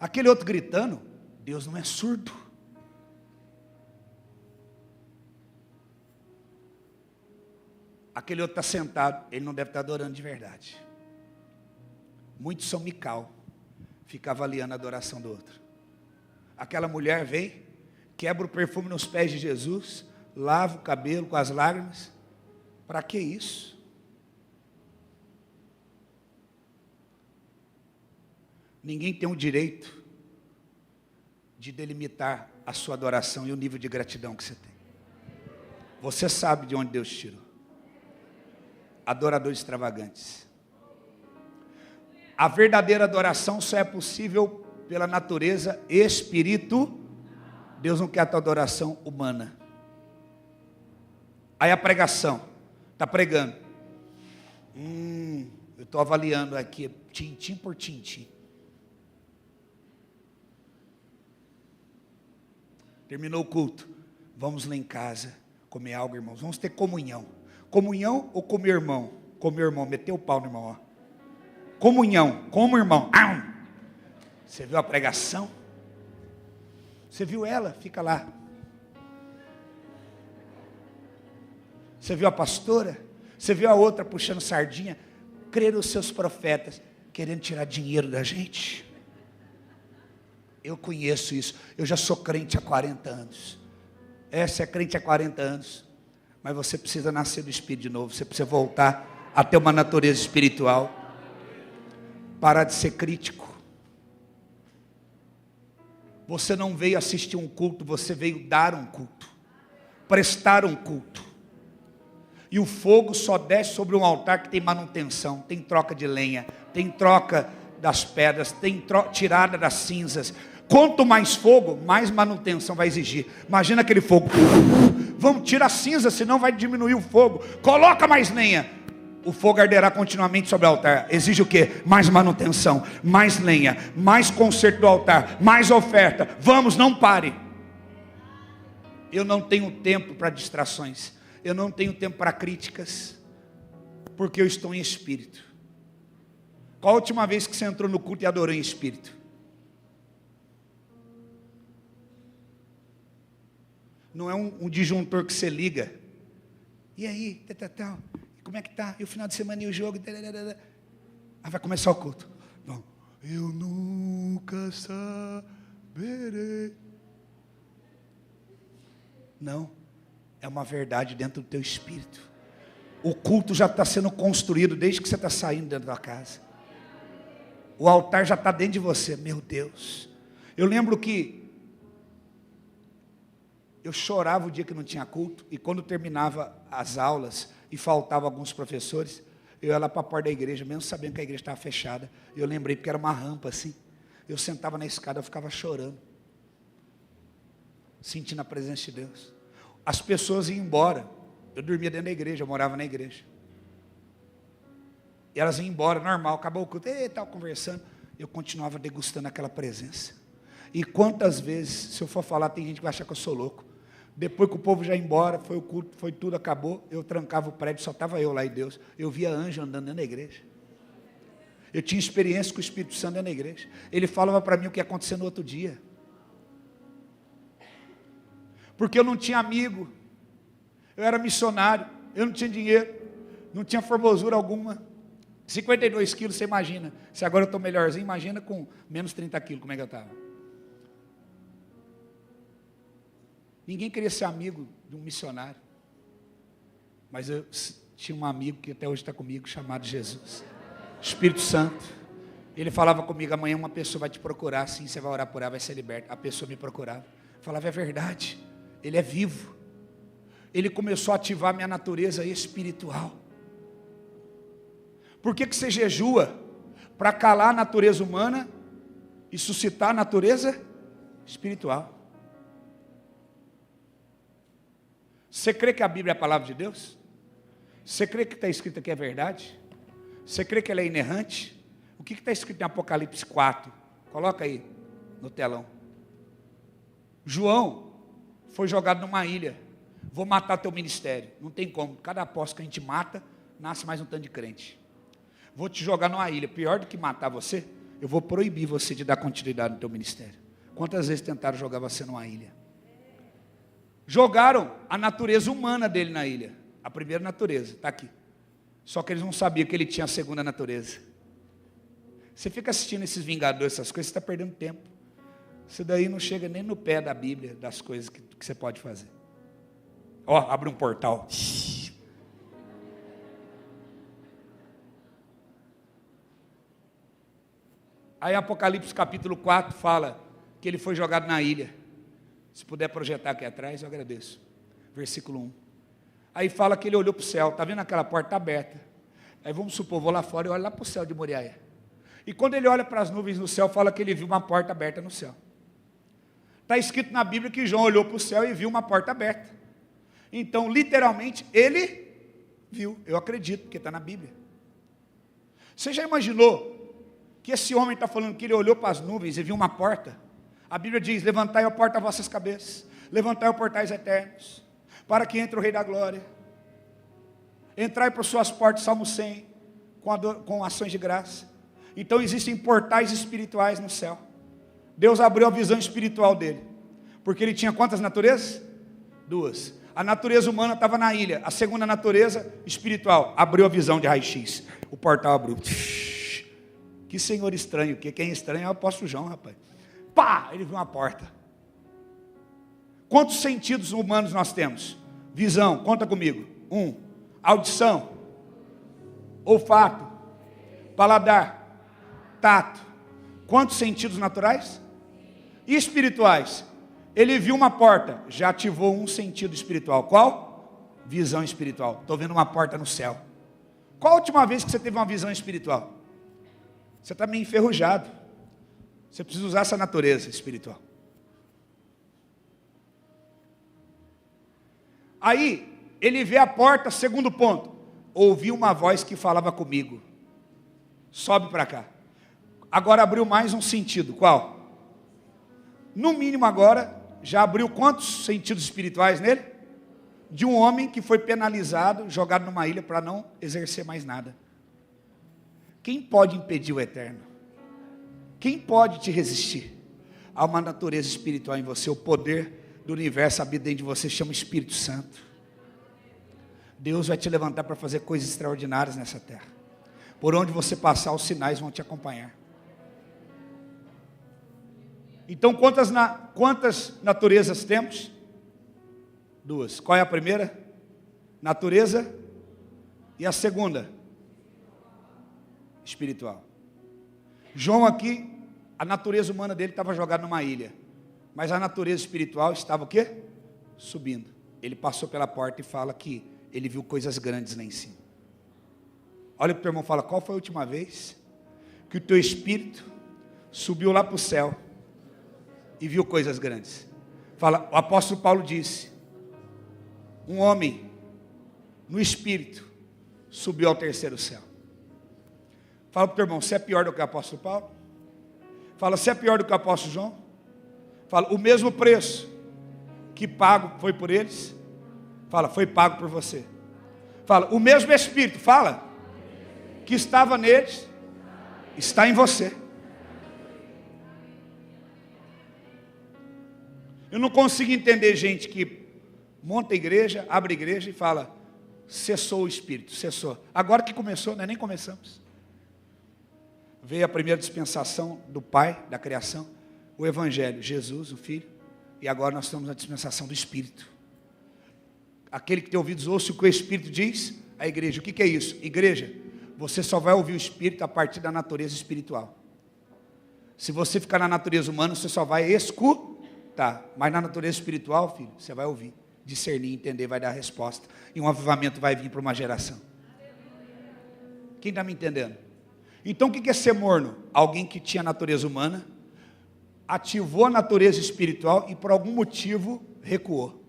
Aquele outro gritando, Deus não é surdo. Aquele outro está sentado, ele não deve estar adorando de verdade. Muitos são Mical, fica avaliando a adoração do outro. Aquela mulher vem, quebra o perfume nos pés de Jesus, lava o cabelo com as lágrimas. Para que isso? Ninguém tem o direito de delimitar a sua adoração e o nível de gratidão que você tem. Você sabe de onde Deus tirou. Adoradores extravagantes. A verdadeira adoração só é possível pela natureza espírito. Deus não quer a tua adoração humana. Aí a pregação. Está pregando. Eu estou avaliando aqui, tintim por tintim. Terminou o culto. Vamos lá em casa comer algo, irmãos. Vamos ter comunhão. Comunhão ou comer irmão? Comer irmão, meteu o pau no irmão, ó. Comunhão, como irmão. Você viu a pregação? Você viu ela? Fica lá. Você viu a pastora? Você viu a outra puxando sardinha? Creram os seus profetas, querendo tirar dinheiro da gente. Eu conheço isso. Eu já sou crente há 40 anos. Essa é crente há 40 anos. Mas você precisa nascer do Espírito de novo. Você precisa voltar a ter uma natureza espiritual. Parar de ser crítico. Você não veio assistir um culto, você veio dar um culto. Prestar um culto. E o fogo só desce sobre um altar que tem manutenção, tem troca de lenha, tem troca das pedras, tem tirada das cinzas. Quanto mais fogo, mais manutenção vai exigir. Imagina aquele fogo. Vamos tirar a cinza, senão vai diminuir o fogo. Coloca mais lenha. O fogo arderá continuamente sobre o altar. Exige o quê? Mais manutenção, mais lenha, mais conserto do altar, mais oferta. Vamos, não pare. Eu não tenho tempo para distrações. Eu não tenho tempo para críticas. Porque eu estou em espírito. Qual a última vez que você entrou no culto e adorou em espírito? Não é um disjuntor que você liga. E aí, tal. Como é que tá? E o final de semana e o jogo? Aí vai começar o culto. Não. Eu nunca saberei. Não. É uma verdade dentro do teu espírito. O culto já está sendo construído desde que você está saindo dentro da casa. O altar já está dentro de você. Meu Deus. Eu lembro que eu chorava o dia que não tinha culto. E quando terminava as aulas e faltava alguns professores, eu ia lá para a porta da igreja, mesmo sabendo que a igreja estava fechada. Eu lembrei porque era uma rampa assim. Eu sentava na escada, eu ficava chorando. Sentindo a presença de Deus. As pessoas iam embora. Eu dormia dentro da igreja, eu morava na igreja. E elas iam embora, normal, acabou o culto, estava conversando. Eu continuava degustando aquela presença. E quantas vezes, se eu for falar, tem gente que vai achar que eu sou louco. Depois que o povo já ia embora, foi o culto, foi tudo, acabou. Eu trancava o prédio, só estava eu lá e Deus. Eu via anjo andando dentro da igreja. Eu tinha experiência com o Espírito Santo dentro da igreja. Ele falava para mim o que ia acontecer no outro dia. Porque eu não tinha amigo. Eu era missionário. Eu não tinha dinheiro. Não tinha formosura alguma. 52 quilos, você imagina. Se agora eu estou melhorzinho, imagina com menos 30 quilos, como é que eu estava. Ninguém queria ser amigo de um missionário. Mas eu tinha um amigo que até hoje está comigo, chamado Jesus. Espírito Santo. Ele falava comigo, amanhã uma pessoa vai te procurar, sim, você vai orar por ela, vai ser liberta. A pessoa me procurava. Falava, é verdade. Ele é vivo. Ele começou a ativar minha natureza espiritual. Por que você jejua? Para calar a natureza humana e suscitar a natureza espiritual. Você crê que a Bíblia é a palavra de Deus? Você crê que está escrito aqui é verdade? Você crê que ela é inerrante? O que está escrito em Apocalipse 4? Coloca aí no telão. João foi jogado numa ilha. Vou matar teu ministério. Não tem como. Cada apóstolo que a gente mata, nasce mais um tanto de crente. Vou te jogar numa ilha. Pior do que matar você, eu vou proibir você de dar continuidade no teu ministério. Quantas vezes tentaram jogar você numa ilha? Jogaram a natureza humana dele na ilha. A primeira natureza, está aqui. Só que eles não sabiam que ele tinha a segunda natureza. Você fica assistindo esses vingadores, essas coisas, você está perdendo tempo. Isso daí não chega nem no pé da Bíblia, das coisas que você pode fazer. Ó, abre um portal. Aí Apocalipse capítulo 4 fala que ele foi jogado na ilha. Se puder projetar aqui atrás, eu agradeço. Versículo 1. Aí fala que ele olhou para o céu, está vendo aquela porta aberta? Aí vamos supor, vou lá fora e olho lá para o céu de Moriaé. E quando ele olha para as nuvens no céu, fala que ele viu uma porta aberta no céu. Está escrito na Bíblia que João olhou para o céu e viu uma porta aberta. Então, literalmente, ele viu. Eu acredito, porque está na Bíblia. Você já imaginou que esse homem está falando que ele olhou para as nuvens e viu uma porta? A Bíblia diz, levantai a porta a vossas cabeças, levantai os portais eternos, para que entre o Rei da Glória. Entrai por suas portas, Salmo 100, com ações de graça. Então existem portais espirituais no céu. Deus abriu a visão espiritual dele, porque ele tinha quantas naturezas? 2. A natureza humana estava na ilha, a segunda natureza espiritual abriu a visão de raio-x, o portal abriu. Que senhor estranho, porque quem é estranho é o apóstolo João, rapaz. Pá, ele viu uma porta. Quantos sentidos humanos nós temos? Visão, conta comigo. 1. Audição, olfato, paladar, tato. Quantos sentidos naturais? E espirituais? Ele viu uma porta, já ativou um sentido espiritual. Qual? Visão espiritual. Estou vendo uma porta no céu. Qual a última vez que você teve uma visão espiritual? Você está meio enferrujado. Você precisa usar essa natureza espiritual. Aí, ele vê a porta, segundo ponto. Ouvi uma voz que falava comigo. Sobe para cá. Agora abriu mais um sentido. Qual? No mínimo agora, já abriu quantos sentidos espirituais nele? De um homem que foi penalizado, jogado numa ilha para não exercer mais nada. Quem pode impedir o eterno? Quem pode te resistir? Há uma natureza espiritual em você, o poder do universo habita dentro de você, chama Espírito Santo. Deus vai te levantar para fazer coisas extraordinárias nessa terra. Por onde você passar, os sinais vão te acompanhar. Então, quantas naturezas temos? 2. Qual é a primeira? Natureza. E a segunda? Espiritual. João aqui, a natureza humana dele estava jogada numa ilha. Mas a natureza espiritual estava o quê? Subindo. Ele passou pela porta e fala que ele viu coisas grandes lá em cima. Olha para o teu irmão e fala, qual foi a última vez que o teu espírito subiu lá para o céu e viu coisas grandes? Fala, o apóstolo Paulo disse, um homem no espírito subiu ao terceiro céu. Fala para o teu irmão, você é pior do que o apóstolo Paulo? Fala, você é pior do que o apóstolo João? Fala, o mesmo preço que pago foi por eles? Fala, foi pago por você. Fala, o mesmo Espírito, fala, que estava neles, está em você. Eu não consigo entender gente que monta igreja, abre igreja e fala, cessou o Espírito, cessou. Agora que começou, nós nem começamos. Veio a primeira dispensação do Pai, da criação, o Evangelho, Jesus, o Filho, e agora nós estamos na dispensação do Espírito. Aquele que tem ouvidos, ouça o que o Espírito diz, a igreja. O que é isso? Igreja, você só vai ouvir o Espírito a partir da natureza espiritual. Se você ficar na natureza humana, você só vai escutar, mas na natureza espiritual, filho, você vai ouvir, discernir, entender, vai dar a resposta, e um avivamento vai vir para uma geração. Quem está me entendendo? Então o que é ser morno? Alguém que tinha natureza humana, ativou a natureza espiritual e por algum motivo recuou.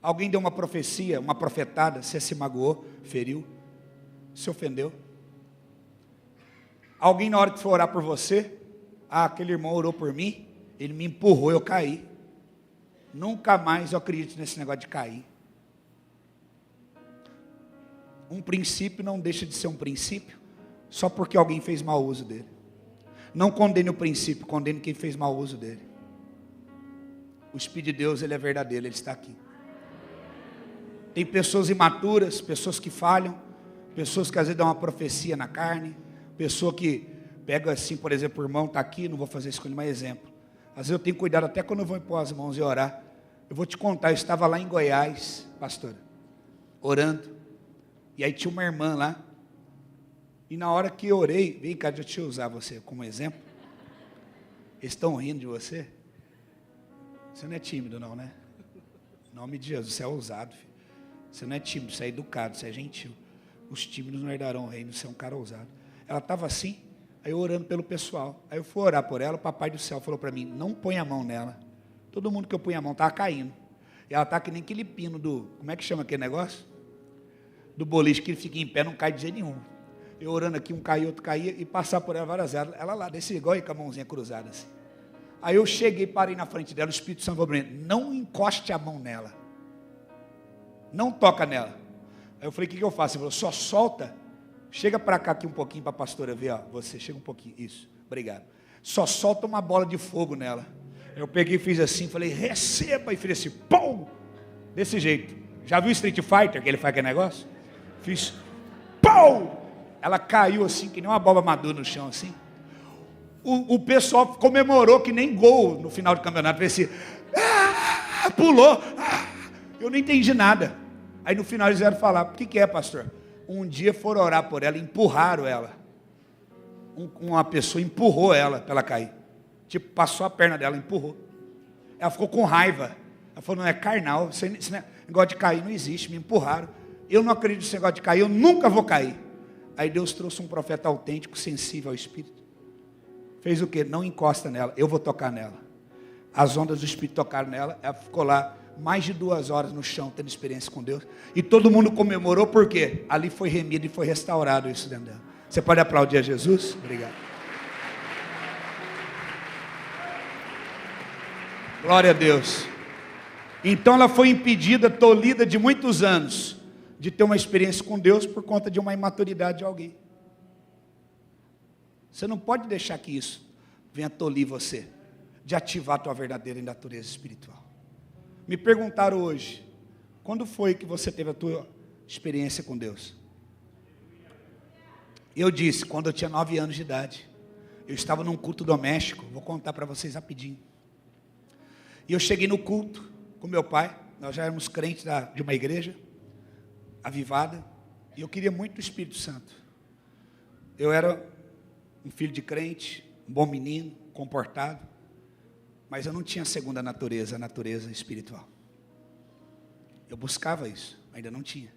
Alguém deu uma profecia, uma profetada, você se magoou, feriu, se ofendeu. Alguém na hora que for orar por você, aquele irmão orou por mim, ele me empurrou, eu caí. Nunca mais eu acredito nesse negócio de cair. Um princípio não deixa de ser um princípio, só porque alguém fez mau uso dele. Não condene o princípio, condene quem fez mau uso dele. O Espírito de Deus, ele é verdadeiro, ele está aqui. Tem pessoas imaturas, pessoas que falham, pessoas que às vezes dão uma profecia na carne, pessoa que pega assim, por exemplo, o irmão está aqui, não vou fazer isso com ele, mas exemplo. Às vezes eu tenho cuidado até quando eu vou impor as mãos e orar. Eu vou te contar, eu estava lá em Goiás, pastora, orando, e aí tinha uma irmã lá, e na hora que eu orei, vem cá, deixa eu usar você como exemplo. Eles estão rindo de você? Você não é tímido não, né? Em nome de Jesus, você é ousado, filho. Você não é tímido, você é educado, você é gentil. Os tímidos não herdarão o reino, você é um cara ousado. Ela estava assim, aí eu orando pelo pessoal. Aí eu fui orar por ela, o papai do céu falou para mim, não põe a mão nela. Todo mundo que eu punha a mão estava caindo. E ela está que nem aquele pino do, como é que chama aquele negócio? Do boliche, que ele fica em pé, não cai de jeito nenhum. Eu orando aqui, um caía, outro caía, e passar por ela várias vezes. Ela lá, desse igual aí, com a mãozinha cruzada assim. Aí eu cheguei, parei na frente dela, o Espírito Santo falou para mim, não encoste a mão nela. Não toca nela. Aí eu falei, o que eu faço? Ele falou, só solta. Chega para cá aqui um pouquinho para a pastora ver, ó. Você, chega um pouquinho, isso, obrigado. Só solta uma bola de fogo nela. Eu peguei e fiz assim, falei, receba, e fiz assim, pum! Desse jeito. Já viu Street Fighter, que ele faz aquele negócio? Fiz, pum! Ela caiu assim, que nem uma bola madura no chão assim. O pessoal comemorou que nem gol no final do campeonato. Fez assim, pulou. Eu não entendi nada. Aí no final eles vieram falar, o que é, pastor? Um dia foram orar por ela, empurraram ela. Uma pessoa empurrou ela para ela cair. Tipo, passou a perna dela, empurrou. Ela ficou com raiva. Ela falou, não é carnal, esse negócio de cair não existe, me empurraram. Eu não acredito nesse negócio de cair, eu nunca vou cair. Aí Deus trouxe um profeta autêntico, sensível ao Espírito. Fez o quê? Não encosta nela, eu vou tocar nela. As ondas do Espírito tocaram nela, ela ficou lá mais de 2 horas no chão, tendo experiência com Deus. E todo mundo comemorou, porque ali foi remido e foi restaurado isso dentro dela. Você pode aplaudir a Jesus? Obrigado. Glória a Deus. Então ela foi impedida, tolhida de muitos anos, de ter uma experiência com Deus por conta de uma imaturidade de alguém. Você não pode deixar que isso venha tolir você, de ativar a tua verdadeira natureza espiritual. Me perguntaram hoje, quando foi que você teve a tua experiência com Deus? Eu disse, quando eu tinha 9 anos de idade. Eu estava num culto doméstico, vou contar para vocês rapidinho. E eu cheguei no culto com meu pai, nós já éramos crentes de uma igreja avivada, e eu queria muito o Espírito Santo. Eu era um filho de crente, um bom menino, comportado, mas eu não tinha a segunda natureza, a natureza espiritual. Eu buscava isso, ainda não tinha.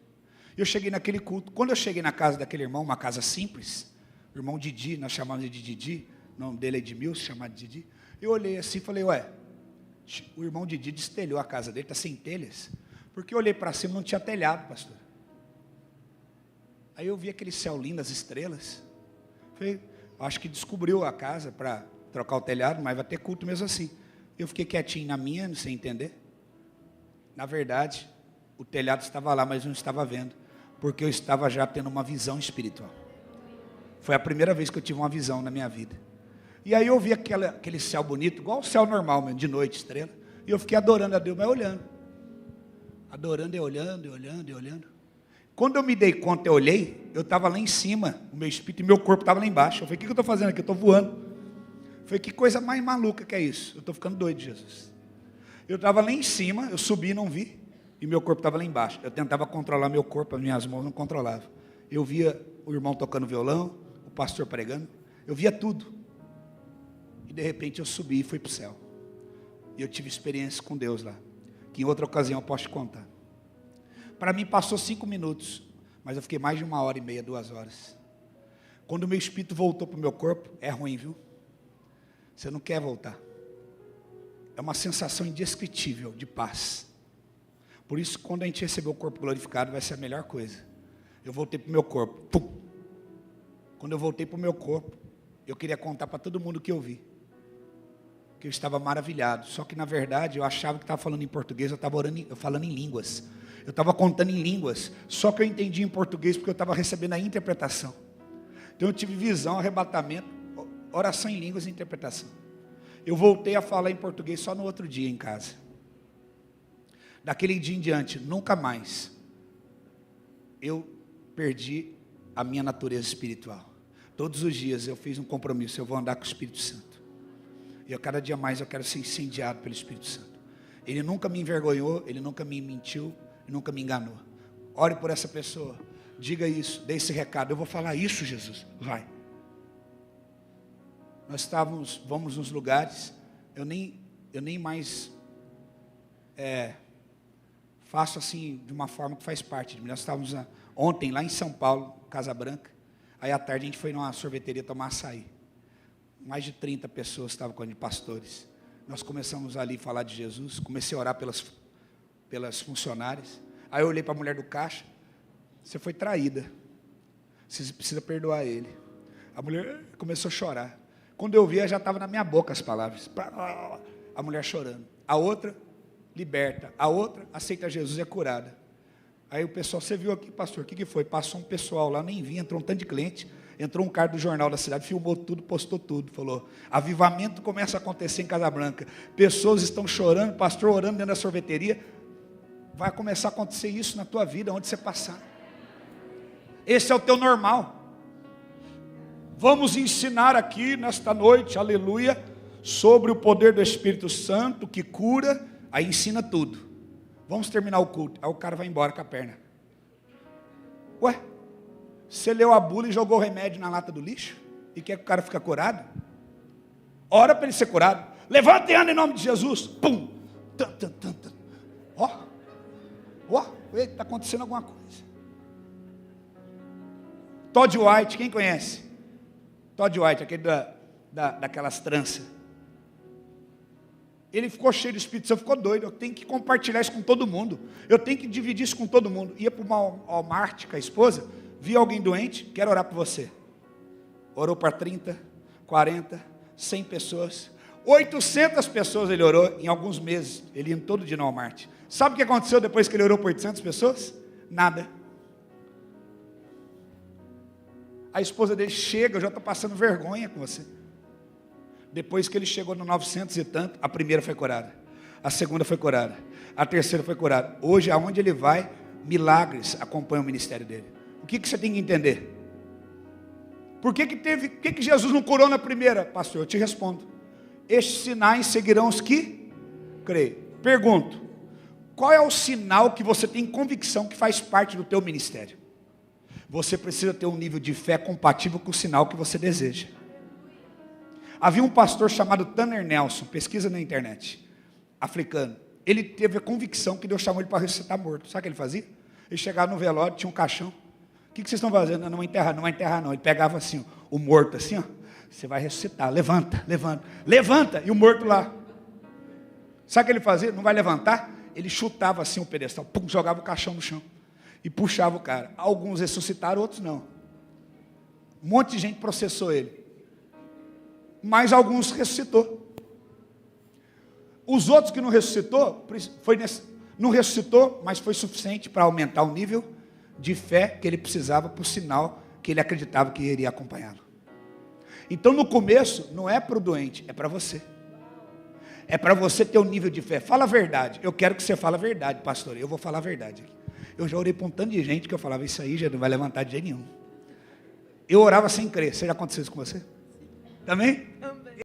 Eu cheguei naquele culto, quando eu cheguei na casa daquele irmão, uma casa simples, o irmão Didi, nós chamamos de Didi, o nome dele é Edmilson, chamado de Didi. Eu olhei assim e falei, ué, o irmão Didi destelhou a casa dele, está sem telhas. Porque eu olhei para cima, não tinha telhado, pastor. Aí eu vi aquele céu lindo, as estrelas. Falei, acho que descobriu a casa para trocar o telhado, mas vai ter culto mesmo assim. Eu fiquei quietinho na minha, sem entender. Na verdade, o telhado estava lá, mas não estava vendo, porque eu estava já tendo uma visão espiritual. Foi a primeira vez que eu tive uma visão na minha vida. E aí eu vi aquele céu bonito, igual o céu normal mesmo, de noite, estrela. E eu fiquei adorando a Deus, mas olhando. Adorando e olhando, e olhando, e olhando. Quando eu me dei conta, eu olhei, eu estava lá em cima, o meu espírito e meu corpo estavam lá embaixo. Eu falei, o que eu estou fazendo aqui? Eu estou voando. Eu falei, que coisa mais maluca que é isso? Eu estou ficando doido, Jesus. Eu estava lá em cima, eu subi e não vi, e meu corpo estava lá embaixo. Eu tentava controlar meu corpo, as minhas mãos não controlavam. Eu via o irmão tocando violão, o pastor pregando, eu via tudo. E de repente eu subi e fui para o céu. E eu tive experiência com Deus lá, que em outra ocasião eu posso te contar. Para mim passou 5 minutos, mas eu fiquei mais de 1h30, 2 horas. Quando o meu espírito voltou para o meu corpo, é ruim, viu? Você não quer voltar. É uma sensação indescritível de paz. Por isso, quando a gente receber o corpo glorificado, vai ser a melhor coisa. Eu voltei para o meu corpo. Pum! Quando eu voltei para o meu corpo, eu queria contar para todo mundo o que eu vi. Que eu estava maravilhado. Só que, na verdade, eu achava que estava falando em português, eu estava falando em línguas. Eu estava contando em línguas. Só que eu entendi em português, porque eu estava recebendo a interpretação. Então, eu tive visão, arrebatamento, oração em línguas e interpretação. Eu voltei a falar em português só no outro dia em casa. Daquele dia em diante, nunca mais eu perdi a minha natureza espiritual. Todos os dias eu fiz um compromisso, eu vou andar com o Espírito Santo. E a cada dia mais eu quero ser incendiado pelo Espírito Santo. Ele nunca me envergonhou, ele nunca me mentiu, ele nunca me enganou. Ore por essa pessoa, diga isso, dê esse recado. Eu vou falar isso, Jesus, vai. vamos nos lugares, eu nem mais faço assim, de uma forma que faz parte de mim. Nós estávamos ontem lá em São Paulo, Casa Branca, aí à tarde a gente foi numa sorveteria tomar açaí. Mais de 30 pessoas estavam com a gente, pastores. Nós começamos ali a falar de Jesus, comecei a orar pelas funcionárias. Aí eu olhei para a mulher do caixa, você foi traída, você precisa perdoar ele. A mulher começou a chorar. Quando eu vi, já estava na minha boca as palavras. A mulher chorando. A outra, liberta. A outra, aceita Jesus e é curada. Aí o pessoal, você viu aqui, pastor, o que foi? Passou um pessoal lá, nem vi, entrou um tanto de cliente. Entrou um cara do jornal da cidade, filmou tudo, postou tudo. Falou, avivamento começa a acontecer em Casa Branca. Pessoas estão chorando, pastor orando dentro da sorveteria. Vai começar a acontecer isso na tua vida, onde você passar. Esse é o teu normal. Vamos ensinar aqui nesta noite, aleluia, sobre o poder do Espírito Santo que cura, aí ensina tudo. Vamos terminar o culto. Aí o cara vai embora com a perna. Ué, você leu a bula e jogou o remédio na lata do lixo? E quer que o cara fique curado? Ora para ele ser curado. Levanta e anda em nome de Jesus. Pum. Ó, está acontecendo alguma coisa. Todd White, quem conhece? Todd White, aquele daquelas tranças. Ele ficou cheio do Espírito Santo, ficou doido. Eu tenho que compartilhar isso com todo mundo. Eu tenho que dividir isso com todo mundo. Ia para uma Walmart com a esposa, via alguém doente, quero orar por você. Orou para 30, 40, 100 pessoas. 800 pessoas ele orou em alguns meses. Ele ia todo dia no Walmart. Sabe o que aconteceu depois que ele orou por 800 pessoas? Nada. A esposa dele chega, eu já estou passando vergonha com você. Depois que ele chegou no 900 e tanto, a primeira foi curada. A segunda foi curada. A terceira foi curada. Hoje, aonde ele vai, milagres acompanham o ministério dele. O que você tem que entender? Por que Jesus não curou na primeira? Pastor, eu te respondo. Estes sinais seguirão os que creem. Pergunto, qual é o sinal que você tem convicção que faz parte do teu ministério? Você precisa ter um nível de fé compatível com o sinal que você deseja. Havia um pastor chamado Tanner Nelson, pesquisa na internet, africano. Ele teve a convicção que Deus chamou ele para ressuscitar morto. Sabe o que ele fazia? Ele chegava no velório, tinha um caixão. O que vocês estão fazendo? Não vai enterrar não. Ele pegava assim, o morto assim, ó. Você vai ressuscitar, levanta. E o morto lá. Sabe o que ele fazia? Não vai levantar? Ele chutava assim o pedestal, pum, jogava o caixão no chão. E puxava o cara. Alguns ressuscitaram, outros não. Um monte de gente processou ele. Mas alguns ressuscitou. Os outros que não ressuscitou, não ressuscitou, mas foi suficiente para aumentar o nível de fé que ele precisava para o sinal que ele acreditava que iria acompanhá-lo. Então no começo, não é para o doente, é para você. É para você ter um nível de fé. Fala a verdade. Eu quero que você fale a verdade, pastor. Eu vou falar a verdade aqui. Eu já orei para um tanto de gente que eu falava, isso aí já não vai levantar de jeito nenhum. Eu orava sem crer. Já aconteceu isso com você? Também?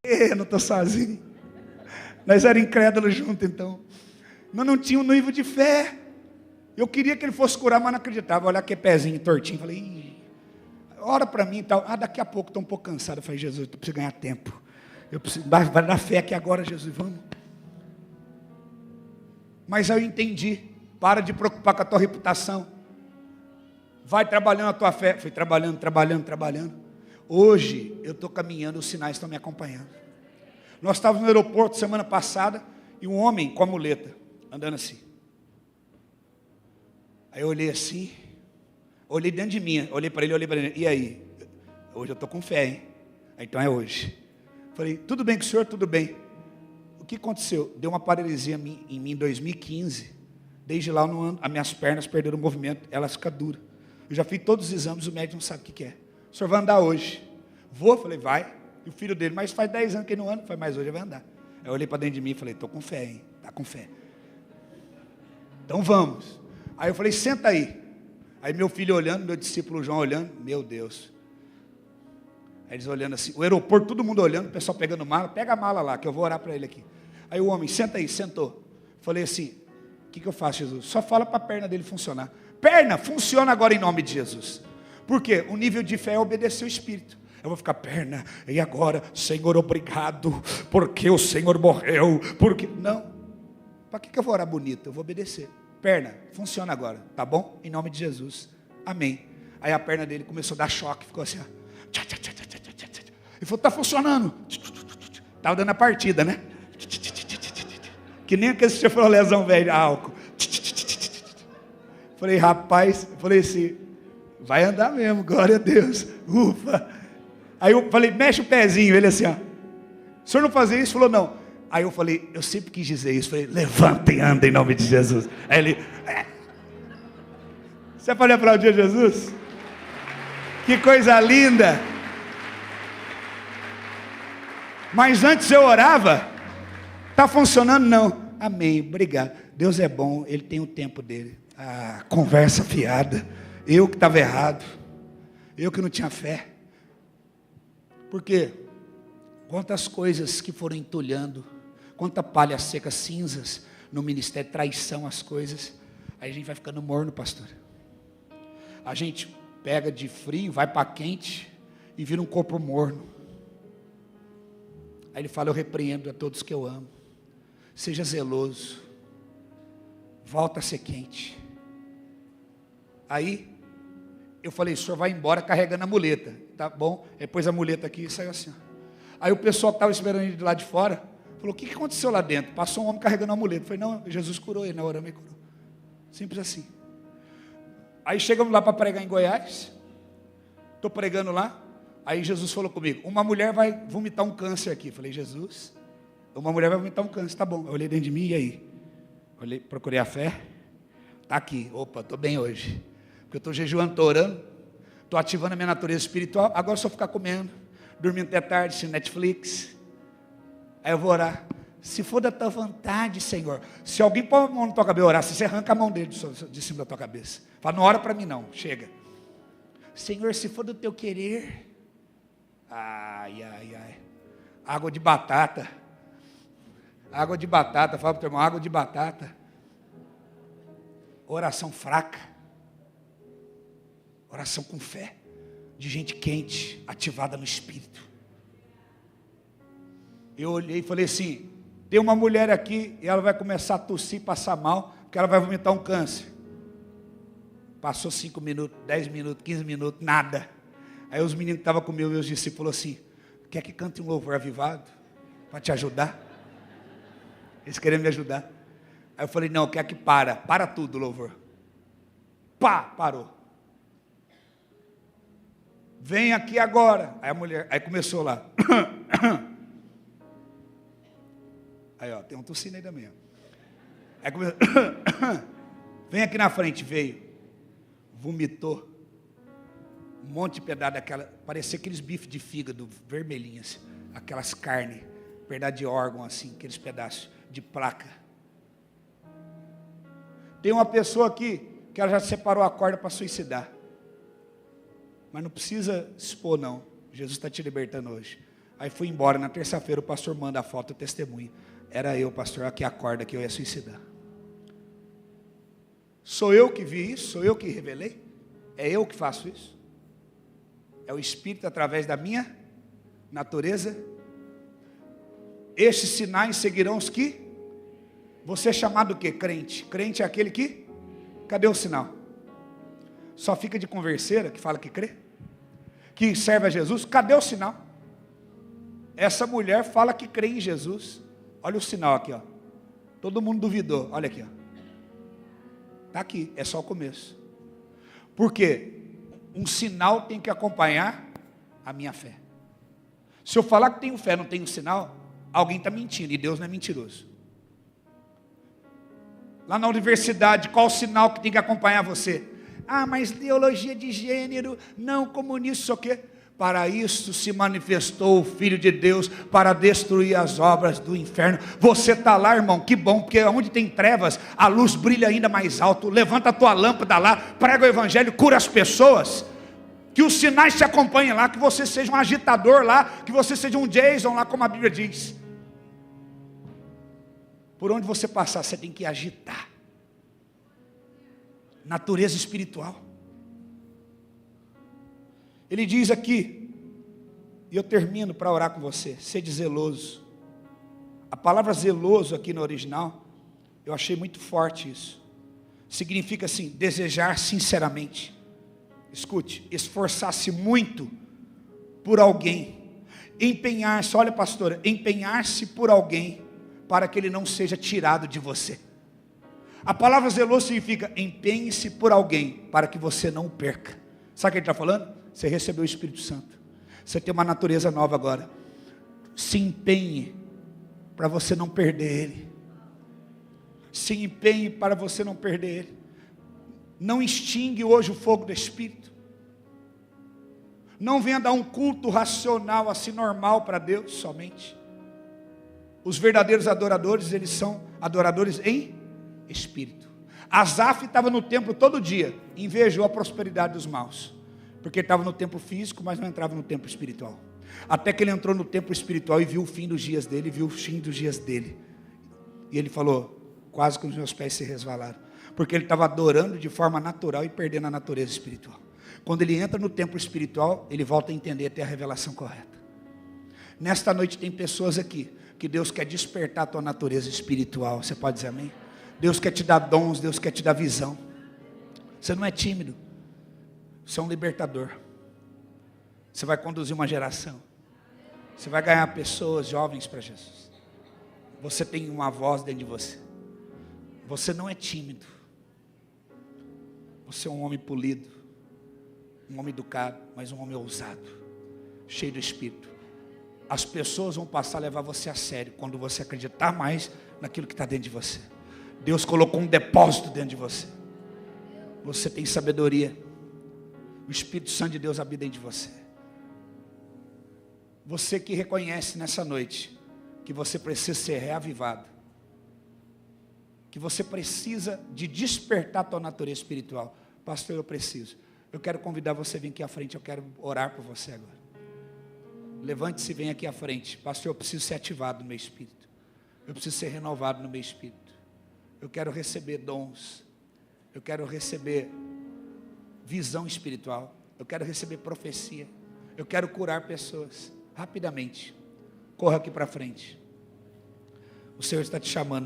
Eu não estou sozinho. Nós éramos incrédulos juntos, então. Nós não tínhamos um nível de fé. Eu queria que ele fosse curar, mas não acreditava. Olha que pezinho tortinho. Falei, ora para mim e tal. Daqui a pouco estou um pouco cansado. Eu falei, Jesus, eu preciso ganhar tempo. Eu preciso dar fé aqui agora, Jesus, vamos. Mas aí eu entendi. Para de preocupar com a tua reputação. Vai trabalhando a tua fé. Fui trabalhando. Hoje eu estou caminhando, os sinais estão me acompanhando. Nós estávamos no aeroporto semana passada e um homem com a muleta, andando assim. Aí eu olhei assim, olhei dentro de mim, olhei para ele, e aí? Hoje eu estou com fé, hein? Então é hoje. Falei, tudo bem com o senhor? Tudo bem. O que aconteceu? Deu uma paralisia em mim em 2015. Desde lá eu não ando, as minhas pernas perderam o movimento, elas ficam duras. Eu já fiz todos os exames, o médico não sabe o que é. O senhor vai andar hoje? Vou? Falei, vai. E o filho dele, mas faz 10 anos que ele não anda. Falei, mas hoje ele vai andar. Aí eu olhei para dentro de mim e falei, estou com fé, hein? Está com fé. Então vamos. Aí eu falei, senta aí. Aí meu filho olhando, meu discípulo João olhando, meu Deus. Aí eles olhando assim, o aeroporto, todo mundo olhando, o pessoal pegando mala, pega a mala lá, que eu vou orar para ele aqui. Aí o homem, senta aí, sentou. Falei assim, o que eu faço, Jesus? Só fala para a perna dele funcionar. Perna, funciona agora em nome de Jesus. Por quê? O nível de fé é obedecer o Espírito. Eu vou ficar perna, e agora, Senhor, obrigado, porque o Senhor morreu, porque... Não, para que eu vou orar bonito? Eu vou obedecer. Perna, funciona agora, tá bom? Em nome de Jesus, amém. Aí a perna dele começou a dar choque, ficou assim, ó. Ele falou, tá funcionando. Estava dando a partida, né? Que nem aquele chevrolézão velho, álcool. Falei, rapaz, falei assim, vai andar mesmo, glória a Deus, ufa. Aí eu falei, mexe o pezinho, ele assim, ó. O senhor não fazia isso? Falou, não. Aí eu falei, eu sempre quis dizer isso, falei, levanta e anda em nome de Jesus. Aí ele, Você pode aplaudir Jesus? Que coisa linda. Mas antes eu orava, está funcionando? Não. Amém, obrigado. Deus é bom, Ele tem o tempo dele. Ah, conversa fiada. Eu que estava errado. Eu que não tinha fé. Por quê? Quantas coisas que foram entulhando, quanta palha seca, cinzas no ministério, traição às coisas. Aí a gente vai ficando morno, pastor. A gente pega de frio, vai para quente e vira um corpo morno. Aí ele fala, eu repreendo a todos que eu amo. Seja zeloso. Volta a ser quente. Aí eu falei, o senhor vai embora carregando a muleta. Tá bom? Depois a muleta aqui e saiu assim. Aí o pessoal que estava esperando ele de lá de fora falou, o que aconteceu lá dentro? Passou um homem carregando a muleta. Eu falei, não, Jesus curou ele, na hora me curou. Simples assim. Aí chegamos lá para pregar em Goiás. Estou pregando lá. Aí Jesus falou comigo, uma mulher vai vomitar um câncer aqui. Eu falei, Jesus, uma mulher vai vomitar um câncer, tá bom. Eu olhei dentro de mim, e aí? Olhei, procurei a fé. Está aqui, opa, estou bem hoje. Porque eu estou jejuando, estou orando. Estou ativando a minha natureza espiritual. Agora só ficar comendo, dormindo até tarde, assistindo Netflix. Aí eu vou orar. Se for da tua vontade, Senhor. Se alguém põe a mão na tua cabeça orar, você arranca a mão dele de cima da tua cabeça. Fala, não ora para mim não, chega. Senhor, se for do teu querer. Ai, ai, ai. Água de batata. Água de batata, fala para o teu irmão, água de batata. Oração fraca. Oração com fé. De gente quente, ativada no Espírito. Eu olhei e falei assim, tem uma mulher aqui e ela vai começar a tossir, passar mal, porque ela vai vomitar um câncer. Passou 5 minutos, 10 minutos, 15 minutos, nada. Aí os meninos que estavam comigo, meus discípulos, assim, quer que cante um louvor avivado? Para te ajudar? Eles queriam me ajudar. Aí eu falei, não, quer que para tudo o louvor. Pá, parou. Vem aqui agora. Aí a mulher, aí começou lá. Aí ó, tem um tossindo aí também. Ó. Aí começou. Vem aqui na frente, veio. Vomitou. Um monte de pedaço daquela, parecia aqueles bifes de fígado vermelhinhos, aquelas carnes, pedaço de órgão assim, aqueles pedaços de placa. Tem uma pessoa aqui que ela já separou a corda para suicidar. Mas não precisa expor não. Jesus está te libertando hoje. Aí fui embora, na terça-feira o pastor manda a foto, o testemunho. Era eu, pastor, aqui a corda que eu ia suicidar. Sou eu que vi isso? Sou eu que revelei? É eu que faço isso? É o Espírito através da minha natureza? Estes sinais seguirão os que? Você é chamado o quê? Crente. Crente é aquele que? Cadê o sinal? Só fica de converseira que fala que crê? Que serve a Jesus? Cadê o sinal? Essa mulher fala que crê em Jesus. Olha o sinal aqui, ó. Todo mundo duvidou. Olha aqui, ó. Está aqui, é só o começo. Por quê? Um sinal tem que acompanhar a minha fé. Se eu falar que tenho fé, não tenho sinal, alguém está mentindo, e Deus não é mentiroso. Lá na universidade, qual o sinal que tem que acompanhar você? Ah, mas ideologia de gênero, não comunista, isso o quê? Para isso se manifestou o Filho de Deus, para destruir as obras do inferno. Você está lá, irmão, que bom, porque onde tem trevas, a luz brilha ainda mais alto. Levanta a tua lâmpada lá, prega o evangelho, cura as pessoas. Que os sinais te acompanhem lá, que você seja um agitador lá, que você seja um Jason lá, como a Bíblia diz. Por onde você passar, você tem que agitar. Natureza espiritual. Ele diz aqui, E eu termino para orar com você. Sede zeloso. A palavra zeloso aqui no original, eu achei muito forte isso. Significa assim, desejar sinceramente. Escute, esforçar-se muito por alguém. Empenhar-se, olha pastora, empenhar-se por alguém para que ele não seja tirado de você. A palavra zeloso significa empenhe-se por alguém para que você não o perca. Sabe o que ele está falando? Você recebeu o Espírito Santo. Você tem uma natureza nova agora. Se empenhe para você não perder ele. Se empenhe para você não perder ele. Não extingue hoje o fogo do Espírito. Não venha dar um culto racional assim normal para Deus somente. Os verdadeiros adoradores, eles são adoradores em Espírito. Asaf estava no templo todo dia, invejou a prosperidade dos maus. Porque ele estava no templo físico, mas não entrava no templo espiritual. Até que ele entrou no templo espiritual e viu o fim dos dias dele, viu o fim dos dias dele. E ele falou, quase que os meus pés se resvalaram. Porque ele estava adorando de forma natural e perdendo a natureza espiritual. Quando ele entra no templo espiritual, ele volta a entender, ter a revelação correta. Nesta noite tem pessoas aqui, que Deus quer despertar a tua natureza espiritual. Você pode dizer amém? Deus quer te dar dons, Deus quer te dar visão. Você não é tímido. Você é um libertador. Você vai conduzir uma geração. Você vai ganhar pessoas jovens para Jesus. Você tem uma voz dentro de você. Você não é tímido. Você é um homem polido. Um homem educado, mas um homem ousado. Cheio do Espírito. As pessoas vão passar a levar você a sério quando você acreditar mais naquilo que está dentro de você. Deus colocou um depósito dentro de você. Você tem sabedoria. O Espírito Santo de Deus habita dentro de você. Você que reconhece nessa noite que você precisa ser reavivado, que você precisa de despertar a tua natureza espiritual. Pastor, eu preciso. Eu quero convidar você a vir aqui à frente, eu quero orar por você agora. Levante-se e venha aqui à frente. Pastor, eu preciso ser ativado no meu espírito. Eu preciso ser renovado no meu espírito. Eu quero receber dons. Eu quero receber visão espiritual. Eu quero receber profecia. Eu quero curar pessoas. Rapidamente. Corra aqui para frente. O Senhor está te chamando, né?